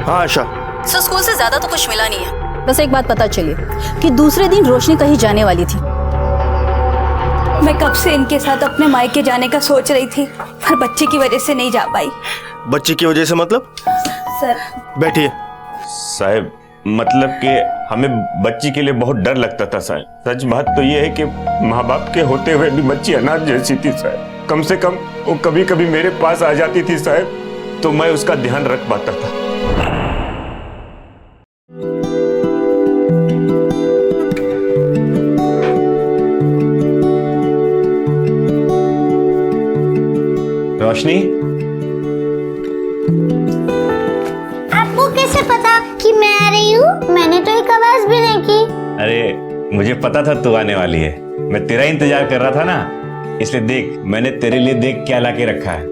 हाँ आशा। सर स्कूल से ज्यादा तो कुछ मिला नहीं है, बस एक बात पता चली कि दूसरे दिन रोशनी कहीं जाने वाली थी। मैं कब से इनके साथ अपने मायके जाने का सोच रही थी, पर बच्चे की वजह से नहीं जा पाई। बच्चे की वजह से मतलब? सर बैठिए। साहब मतलब कि हमें बच्ची के लिए बहुत डर लगता था साहब। सच बात तो ये है कि माँ बाप के होते हुए भी बच्ची अनाथ जैसी थी साहब। कम से कम वो कभी कभी मेरे पास आ जाती थी साहब, तो मैं उसका ध्यान रख पाता था। रोशनी, आपको कैसे पता कि मैं आ रही हूँ? मैंने तो एक आवाज भी नहीं की। अरे मुझे पता था तू आने वाली है, मैं तेरा इंतजार कर रहा था ना, इसलिए देख मैंने तेरे लिए देख क्या लाके रखा है।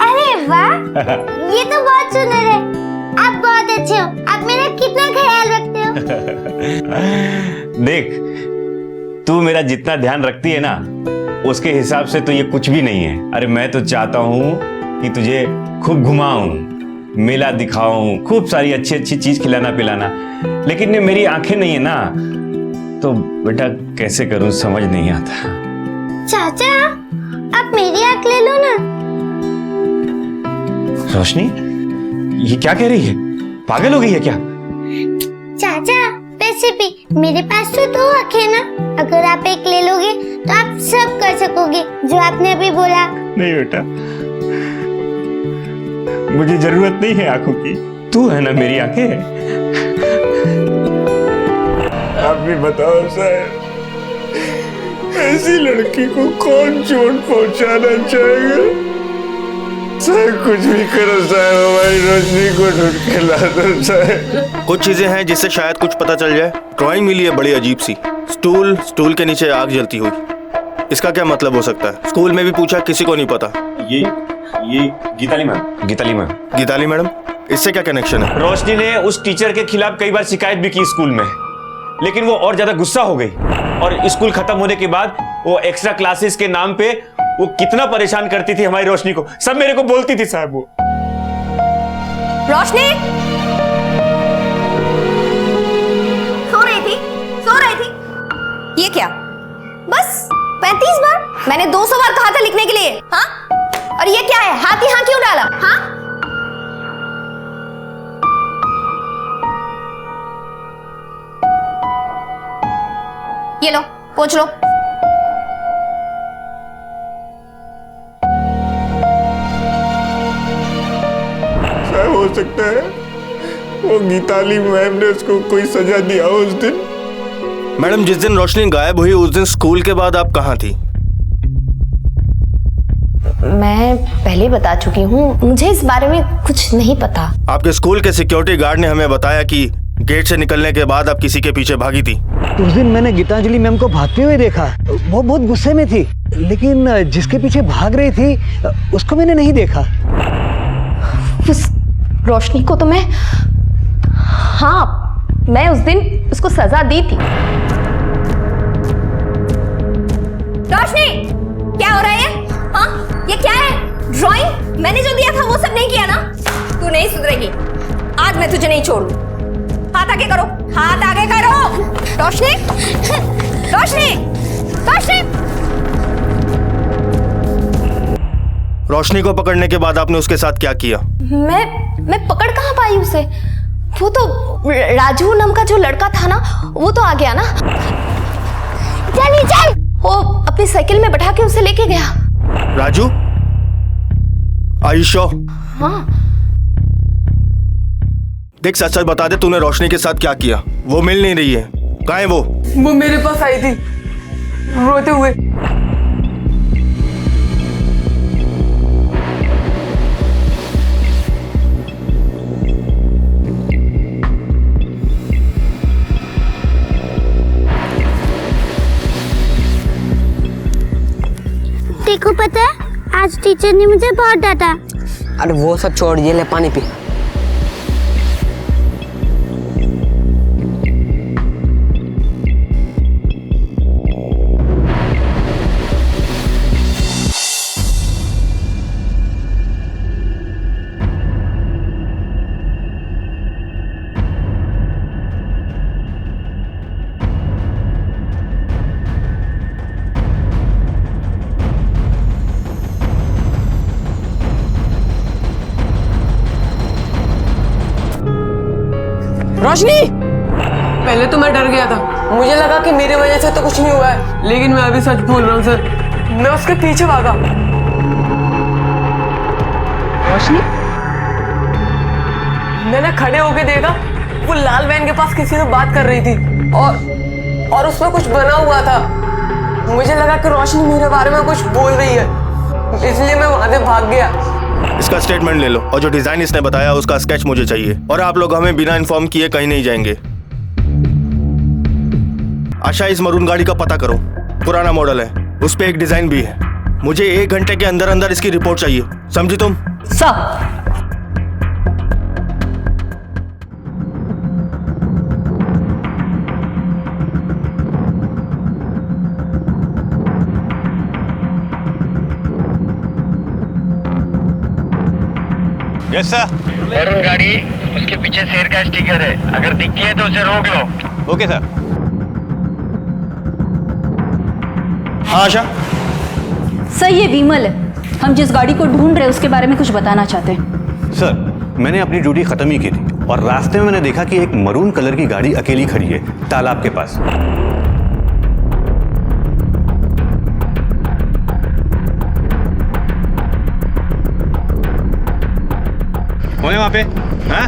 अरे वाह, ये तो बहुत सुंदर है। आप बहुत अच्छे हो, आप मेरा कितना ख्याल रखते हो। देख तू मेरा जितना ध्यान रखती है ना, उसके हिसाब से तो ये कुछ भी नहीं है। अरे मैं तो चाहता हूँ कि तुझे खूब घुमाऊं, मेला दिखाऊं, खूब सारी अच्छी अच्छी चीज खिलाना पिलाना, लेकिन ये मेरी आंखें नहीं है ना, तो बेटा कैसे करूं समझ नहीं आता। चाचा आप मेरी आंख ले लो ना। रोशनी ये क्या कह रही है, पागल हो गई है क्या? चाचा वैसे भी मेरे पास तो 2 आंखें ना, अगर आप एक ले लोगे तो आप सब कर सकोगे जो आपने अभी बोला। नहीं बेटा, मुझे जरूरत नहीं है आंखों की, तू है ना मेरी आंखें। आप भी बताओ साहब, ऐसी लड़की को कौन चोट पहुंचाना चाहेगा? साहब कुछ भी करो साहब, हमारी रोशनी को ढूंढ के ला दो साहब। कुछ चीजें हैं जिससे शायद कुछ पता चल जाए। ड्राइंग मिली है बड़ी अजीब सी, स्टूल के नीचे आग जलती हुई। इसका क्या मतलब हो सकता है? स्कूल में भी पूछा, किसी को नहीं पता। ये गीताली मैडम, इससे क्या कनेक्शन है? रोशनी ने उस टीचर के खिलाफ कई बार शिकायत भी की स्कूल में, लेकिन वो और ज्यादा गुस्सा हो गई और स्कूल खत्म होने के बाद वो एक्स्ट्रा क्लासेस के नाम पे वो कितना परेशान करती थी हमारी रोशनी को, सब मेरे को बोलती थी साहब। वो रोशनी सो रही थी। ये क्या बस 35 बार? मैंने 200 बार कहा था लिखने के लिए। हाँ, और ये क्या है, हाथ यहाँ क्यों डाला? हाँ, ये लो पोंछ लो। साहब हो सकता है वो गीताली मैम ने उसको कोई सजा दिया उस दिन। मैडम जिस दिन रोशनी गायब हुई उस दिन स्कूल के बाद आप कहाँ थी? मैं पहले बता चुकी हूँ, मुझे इस बारे में कुछ नहीं पता। आपके स्कूल के सिक्योरिटी गार्ड ने हमें बताया कि गेट से निकलने के बाद आप किसी के पीछे भागी थी। उस दिन मैंने गीतांजलि मैम को भागते हुए देखा, वो बहुत गुस्से में थी, लेकिन जिसके पीछे भाग रही थी उसको मैंने नहीं देखा। उस रोशनी को तो मैं उस दिन उसको सजा दी थी। रोशनी क्या हो रहा है? हाँ, ये क्या है? ड्राइंग मैंने जो दिया था वो सब नहीं किया ना? तू नहीं सुधरेगी, आज मैं तुझे नहीं छोड़ू। हाथ आगे करो, हाथ आगे करो। रोशनी रोशनी रोशनी रोशनी को पकड़ने के बाद आपने उसके साथ क्या किया? मैं पकड़ कहाँ पाई उसे? वो तो राजू नाम का जो लड़का था ना, वो तो आ गया ना। चल वो अपनी साइकिल में बैठा के उसे लेके गया। राजू? आयुष? हाँ। देख सच सच बता दे, तूने रोशनी के साथ क्या किया? वो मिल नहीं रही है, कहाँ है वो? वो मेरे पास आई थी रोते हुए। देखो पता है, आज टीचर ने मुझे बहुत डांटा। अरे वो सब छोड़, ये ले पानी पी। रोशनी, पहले तो मैं डर गया था, मुझे लगा कि मेरी वजह से तो कुछ नहीं हुआ है, लेकिन मैं अभी सच बोल रहा हूँ सर, मैं उसके पीछे भागा। रोशनी, मैंने खड़े होके देखा, वो लाल वैन के पास किसी से बात कर रही थी और उसमें कुछ बना हुआ था। मुझे लगा कि रोशनी मेरे बारे में कुछ बोल रही है, इसलिए मैं वहां से भाग गया। इसका स्टेटमेंट ले लो और जो डिजाइन इसने बताया उसका स्केच मुझे चाहिए, और आप लोग हमें बिना इन्फॉर्म किए कहीं नहीं जाएंगे। आशा, इस मरून गाड़ी का पता करो, पुराना मॉडल है, उस पे एक डिजाइन भी है। मुझे 1 घंटे के अंदर अंदर इसकी रिपोर्ट चाहिए, समझी तुम? Sir yes sir. वरुण गाड़ी, उसके पीछे शेर का स्टिकर है, अगर दिखती है तो उसे रोक लो। Okay sir. हाँ आशा। सर ये विमल है, हम जिस गाड़ी को ढूंढ रहे हैं उसके बारे में कुछ बताना चाहते हैं। सर मैंने अपनी ड्यूटी खत्म ही की थी और रास्ते में मैंने देखा कि एक मरून कलर की गाड़ी अकेली खड़ी है तालाब के पास। कौन है वहां पे? हाँ?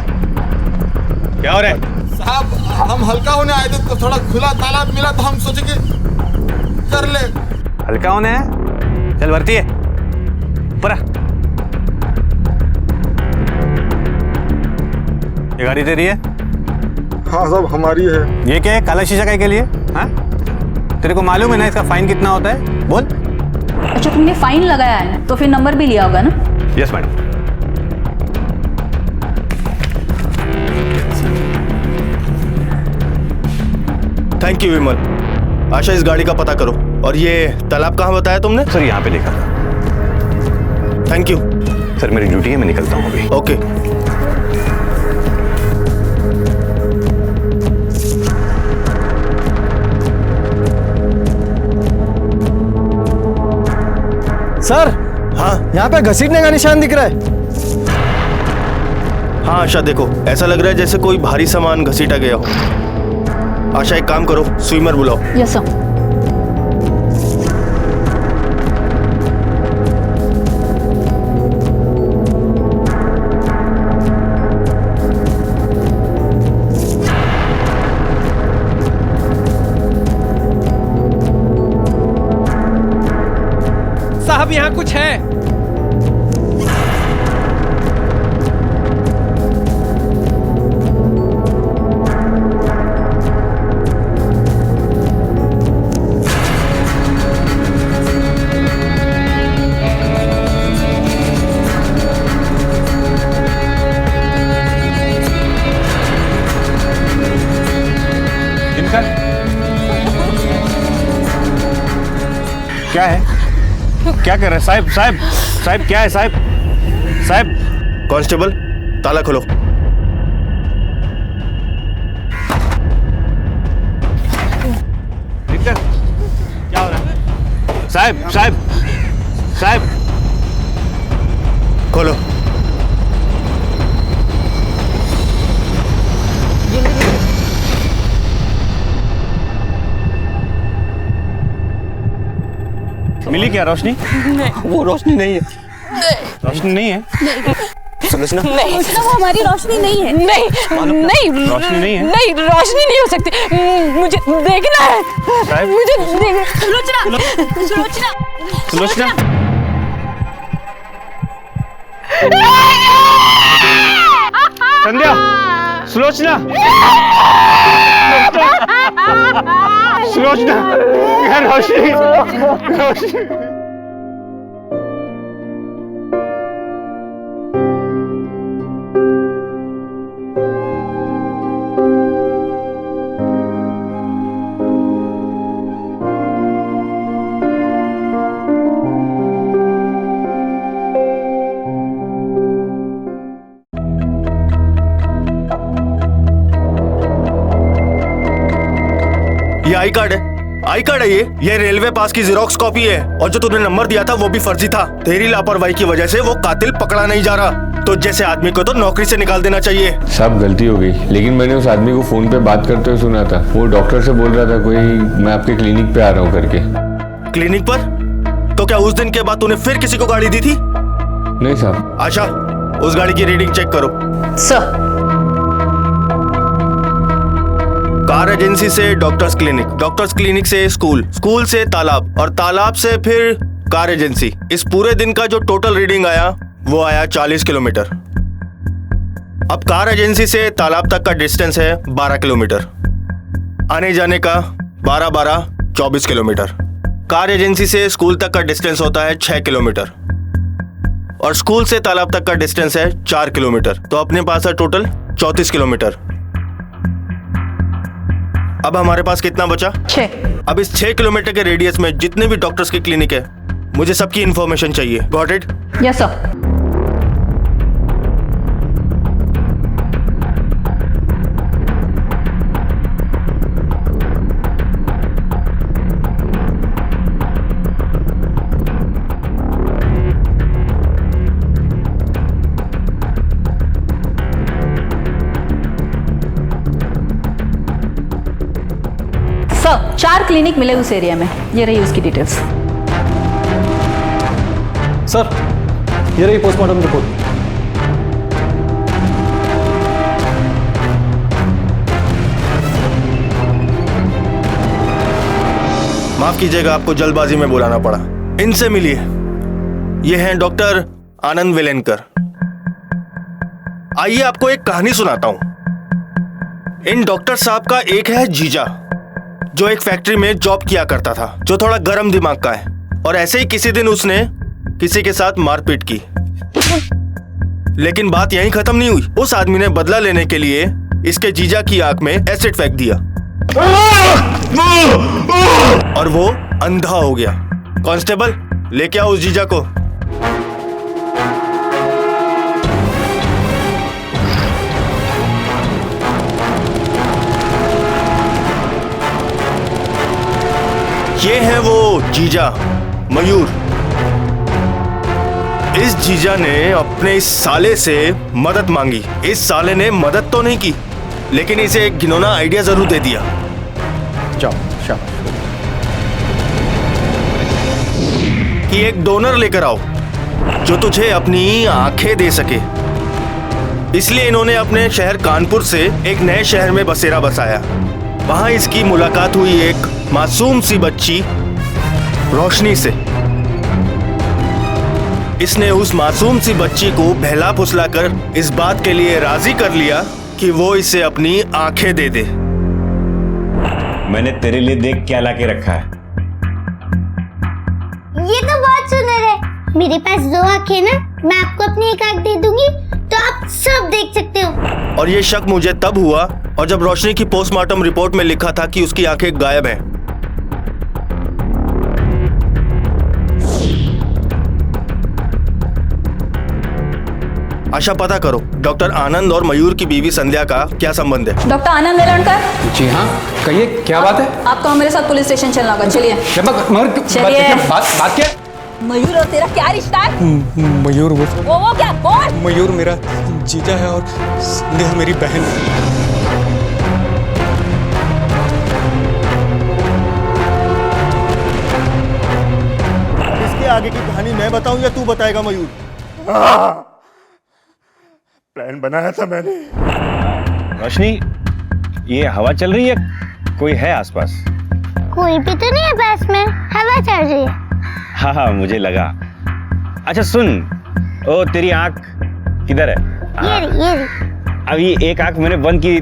क्या हो रहा है? साहब हम हल्का होने आए थे तो थोड़ा खुला तालाब मिला तो हम सोचे कि कर ले। हल्का होने है? चल भरती है ऊपर। ये गाड़ी तेरी है? हाँ साहब हमारी है। ये क्या है? काला शीशा काय के लिए? हाँ? तेरे को मालूम है ना इसका फाइन कितना होता है? बोल। अच्छा तुमने फाइन लगाया है तो फिर नंबर भी लिया होगा ना? Yes madam. थैंक यू विमल। आशा इस गाड़ी का पता करो। और ये तालाब कहाँ बताया तुमने? सर यहाँ पे देखा था। थैंक यू सर, मेरी ड्यूटी है, मैं निकलता हूँ अभी। ओके। सर हाँ यहाँ पे घसीटने का निशान दिख रहा है। हाँ आशा देखो, ऐसा लग रहा है जैसे कोई भारी सामान घसीटा गया हो। आशा एक काम करो, स्विमर बुलाओ। Yes sir. साहब यहाँ कुछ है। क्या है? क्या कर रहे हैं साहब? साहब साहब क्या है साहब? साहब कांस्टेबल ताला खोलो। दिक्कत क्या हो रहा है? साहब साहब साहब खोलो। मिली क्या रोशनी? नहीं वो रोशनी नहीं है। रोशनी नहीं है? सुलोचना नहीं, वो हमारी रोशनी नहीं है। नहीं नहीं रोशनी नहीं है? नहीं रोशनी नहीं हो सकती। मुझे देखना है, मुझे सुलोचना सुलोचना सुलोचना संध्या सुलोचना सुलोचना रोशनी रोशनी। ये आई कार्ड है। आई कार्ड है ये रेलवे पास की जेरोक्स कॉपी है। और जो तूने नंबर दिया था वो भी फर्जी था। तेरी लापरवाही की वजह से वो कातिल पकड़ा नहीं जा रहा। तो जैसे आदमी को तो नौकरी से निकाल देना चाहिए। सब गलती हो गई, लेकिन मैंने उस आदमी को फोन पे बात करते हुए सुना था। वो डॉक्टर से बोल रहा था कोई मैं आपके क्लिनिक पे आ रहा हूँ करके। क्लिनिक पर? तो क्या उस दिन के बाद तूने फिर किसी को गाड़ी दी थी? नहीं साहब। आशा उस गाड़ी की रीडिंग चेक करो। सर कार एजेंसी से डॉक्टर्स क्लिनिक, डॉक्टर्स क्लिनिक से स्कूल, स्कूल से तालाब और तालाब से फिर कार एजेंसी। इस पूरे दिन का जो टोटल रीडिंग आया वो आया 40 किलोमीटर। अब कार एजेंसी से तालाब तक का डिस्टेंस है 12 किलोमीटर। आने जाने का 12-12 24 किलोमीटर। कार एजेंसी से स्कूल तक का डिस्टेंस होता है 6 किलोमीटर और स्कूल से तालाब तक का डिस्टेंस है 4 किलोमीटर। तो अपने पास है टोटल 34 किलोमीटर। अब हमारे पास कितना बचा? 6। अब इस 6 किलोमीटर के रेडियस में जितने भी डॉक्टर्स की क्लिनिक है मुझे सबकी इंफॉर्मेशन चाहिए। Got it? Yes sir. Clinic मिले उस एरिया में, ये रही उसकी डिटेल्स। सर, ये रही पोस्टमार्टम रिपोर्ट। माफ कीजिएगा, आपको जल्दबाजी में बुलाना पड़ा। इनसे मिलिए, ये हैं डॉक्टर आनंद वेलेनकर। आइए आपको एक कहानी सुनाता हूं। इन डॉक्टर साहब का एक है जीजा, जो एक फैक्ट्री में जॉब किया करता था, जो थोड़ा गर्म दिमाग का है। और ऐसे ही किसी दिन उसने किसी के साथ मारपीट की, लेकिन बात यहीं खत्म नहीं हुई। उस आदमी ने बदला लेने के लिए इसके जीजा की आंख में एसिड फेंक दिया और वो अंधा हो गया। कांस्टेबल, लेके आओ उस जीजा को। ये है वो जीजा मयूर। इस जीजा ने अपने इस साले से मदद मांगी। इस साले ने मदद तो नहीं की, लेकिन इसे एक घिनौना आइडिया जरूर दे दिया। जाओ, शाबाश। कि एक डोनर लेकर आओ जो तुझे अपनी आंखें दे सके। इसलिए इन्होंने अपने शहर कानपुर से एक नए शहर में बसेरा बसाया। वहां इसकी मुलाकात हुई एक मासूम सी बच्ची रोशनी से। इसने उस मासूम सी बच्ची को बहला फुसलाकर इस बात के लिए राजी कर लिया कि वो इसे अपनी आंखें दे दे। मैंने तेरे लिए देख क्या लाके रखा है। ये तो बहुत सुंदर है। मेरे पास 2 आंखें ना, मैं आपको अपनी एक आंख दे दूंगी तो आप सब देख सकते हो। और ये शक मुझे तब हुआ और जब रोशनी की पोस्टमार्टम रिपोर्ट में लिखा था कि उसकी आंखें गायब हैं। आशा, पता करो डॉक्टर आनंद और मयूर की बीवी संध्या का क्या संबंध है। डॉक्टर आनंद वेलणकर। जी हाँ, कहिए क्या बात है। आपको मेरे साथ पुलिस स्टेशन चलना होगा, चलिए। चलिए। बात क्या? मयूर और तेरा क्या रिश्ता है? मयूर वो क्या? कौन? मयूर मेरा जीजा है और संध्या मेरी बहन है। इसके आगे की कहानी मैं बताऊं या तू बताएगा मयूर? प्लान बनाया था मैंने। रोशनी, ये हवा चल रही है, कोई है आसपास? कोई भी तो नहीं है पास में, हवा चल रही है। हाँ हाँ, मुझे लगा। अच्छा सुन, ओ तेरी आंख किधर है? ये रही। अब ये एक आंख मैंने बंद की,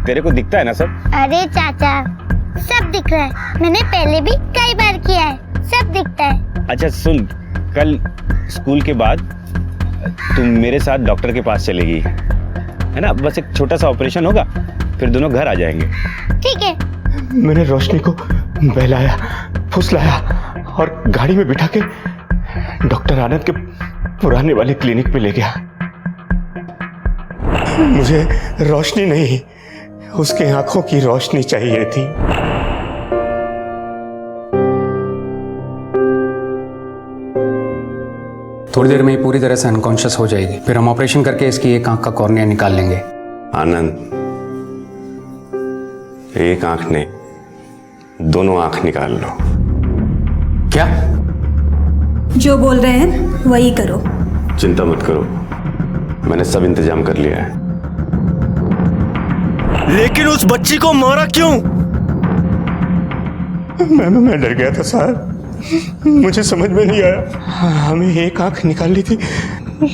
तेरे को दिखता है ना सब? अरे चाचा, सब दिख रहा है। मैंने पहले भी कई बार किया है, सब दिखता है। अच्छा सुन, कल स्कूल के बाद तुम मेरे साथ डॉक्टर के पास चलेगी, है ना? बस एक छोटा सा ऑपरेशन होगा, फिर दोनों घर आ जाएंगे। ठीक है। मैंने रोशनी को बहलाया, फुसलाया और गाड़ी में बिठा के डॉक्टर आनंद के पुराने वाले क्लिनिक पे ले गया। मुझे रोशनी नहीं, उसके आंखों की रोशनी चाहिए थी। थोड़ी देर में ही पूरी तरह से अनकॉन्शियस हो जाएगी, फिर हम ऑपरेशन करके इसकी एक आंख का कॉर्निया निकाल लेंगे। आनंद, एक आंख ने दोनों आंख निकाल लो। क्या? जो बोल रहे हैं वही करो। चिंता मत करो, मैंने सब इंतजाम कर लिया है। लेकिन उस बच्ची को मारा क्यों? मैं डर गया था साहब, मुझे समझ में नहीं आया। हमें एक आंख निकालनी थी,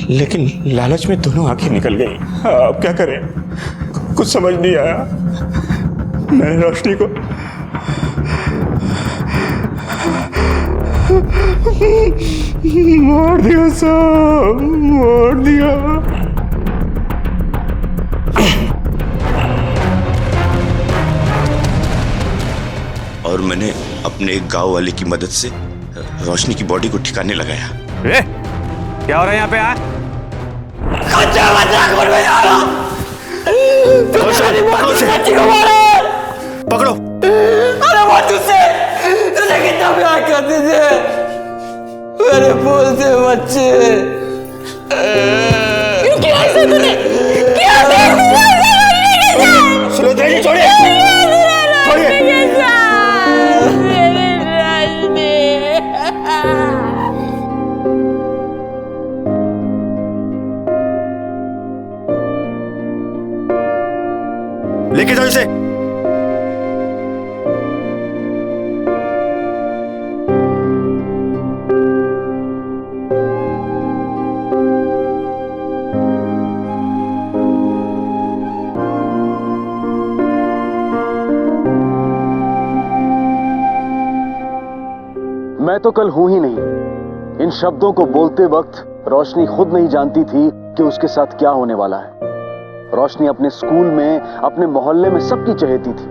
लेकिन लालच में दोनों आंखें निकल गई। अब क्या करें, कुछ समझ नहीं आया। मैंने रोशनी को मार दिया साहब, मार दिया। और मैंने अपने एक गांव वाले की मदद से रोशनी की बॉडी को ठिकाने लगाया। क्या हो रहा है यहाँ पे? पकड़ो। अरे वो तुझसे कितना प्यार करते थे, मेरे बोलते बच्चे। क्या ऐसा तूने? क्या सुरेंद्र जी छोड़िए, छोड़िए। लेके जाओ इसे। मैं तो कल हूं ही नहीं। इन शब्दों को बोलते वक्त रोशनी खुद नहीं जानती थी कि उसके साथ क्या होने वाला है। रोशनी अपने स्कूल में, अपने मोहल्ले में सबकी चहेती थी।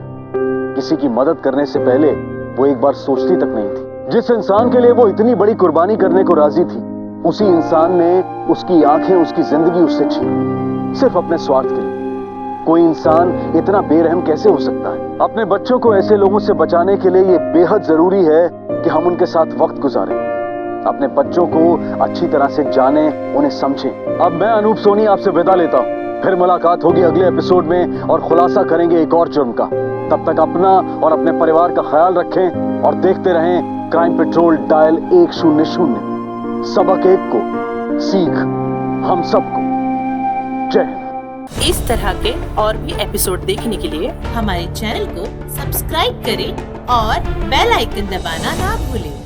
किसी की मदद करने से पहले वो एक बार सोचती तक नहीं थी। जिस इंसान के लिए वो इतनी बड़ी कुर्बानी करने को राजी थी, उसी इंसान ने उसकी आंखें, उसकी जिंदगी उससे छीनी, सिर्फ अपने स्वार्थ के लिए। कोई इंसान इतना बेरहम कैसे हो सकता है? अपने बच्चों को ऐसे लोगों से बचाने के लिए ये बेहद जरूरी है कि हम उनके साथ वक्त गुजारें, अपने बच्चों को अच्छी तरह से जानें, उन्हें समझें। अब मैं अनूप सोनी आपसे विदा लेता हूं। फिर मुलाकात होगी अगले एपिसोड में और खुलासा करेंगे एक और जुर्म का। तब तक अपना और अपने परिवार का ख्याल रखें और देखते रहें क्राइम पेट्रोल डायल 100। सबक एक को, सीख हम सबको। जय हिंद। इस तरह के और भी एपिसोड देखने के लिए हमारे चैनल को सब्सक्राइब करें और बेल आइकन दबाना ना भूलें।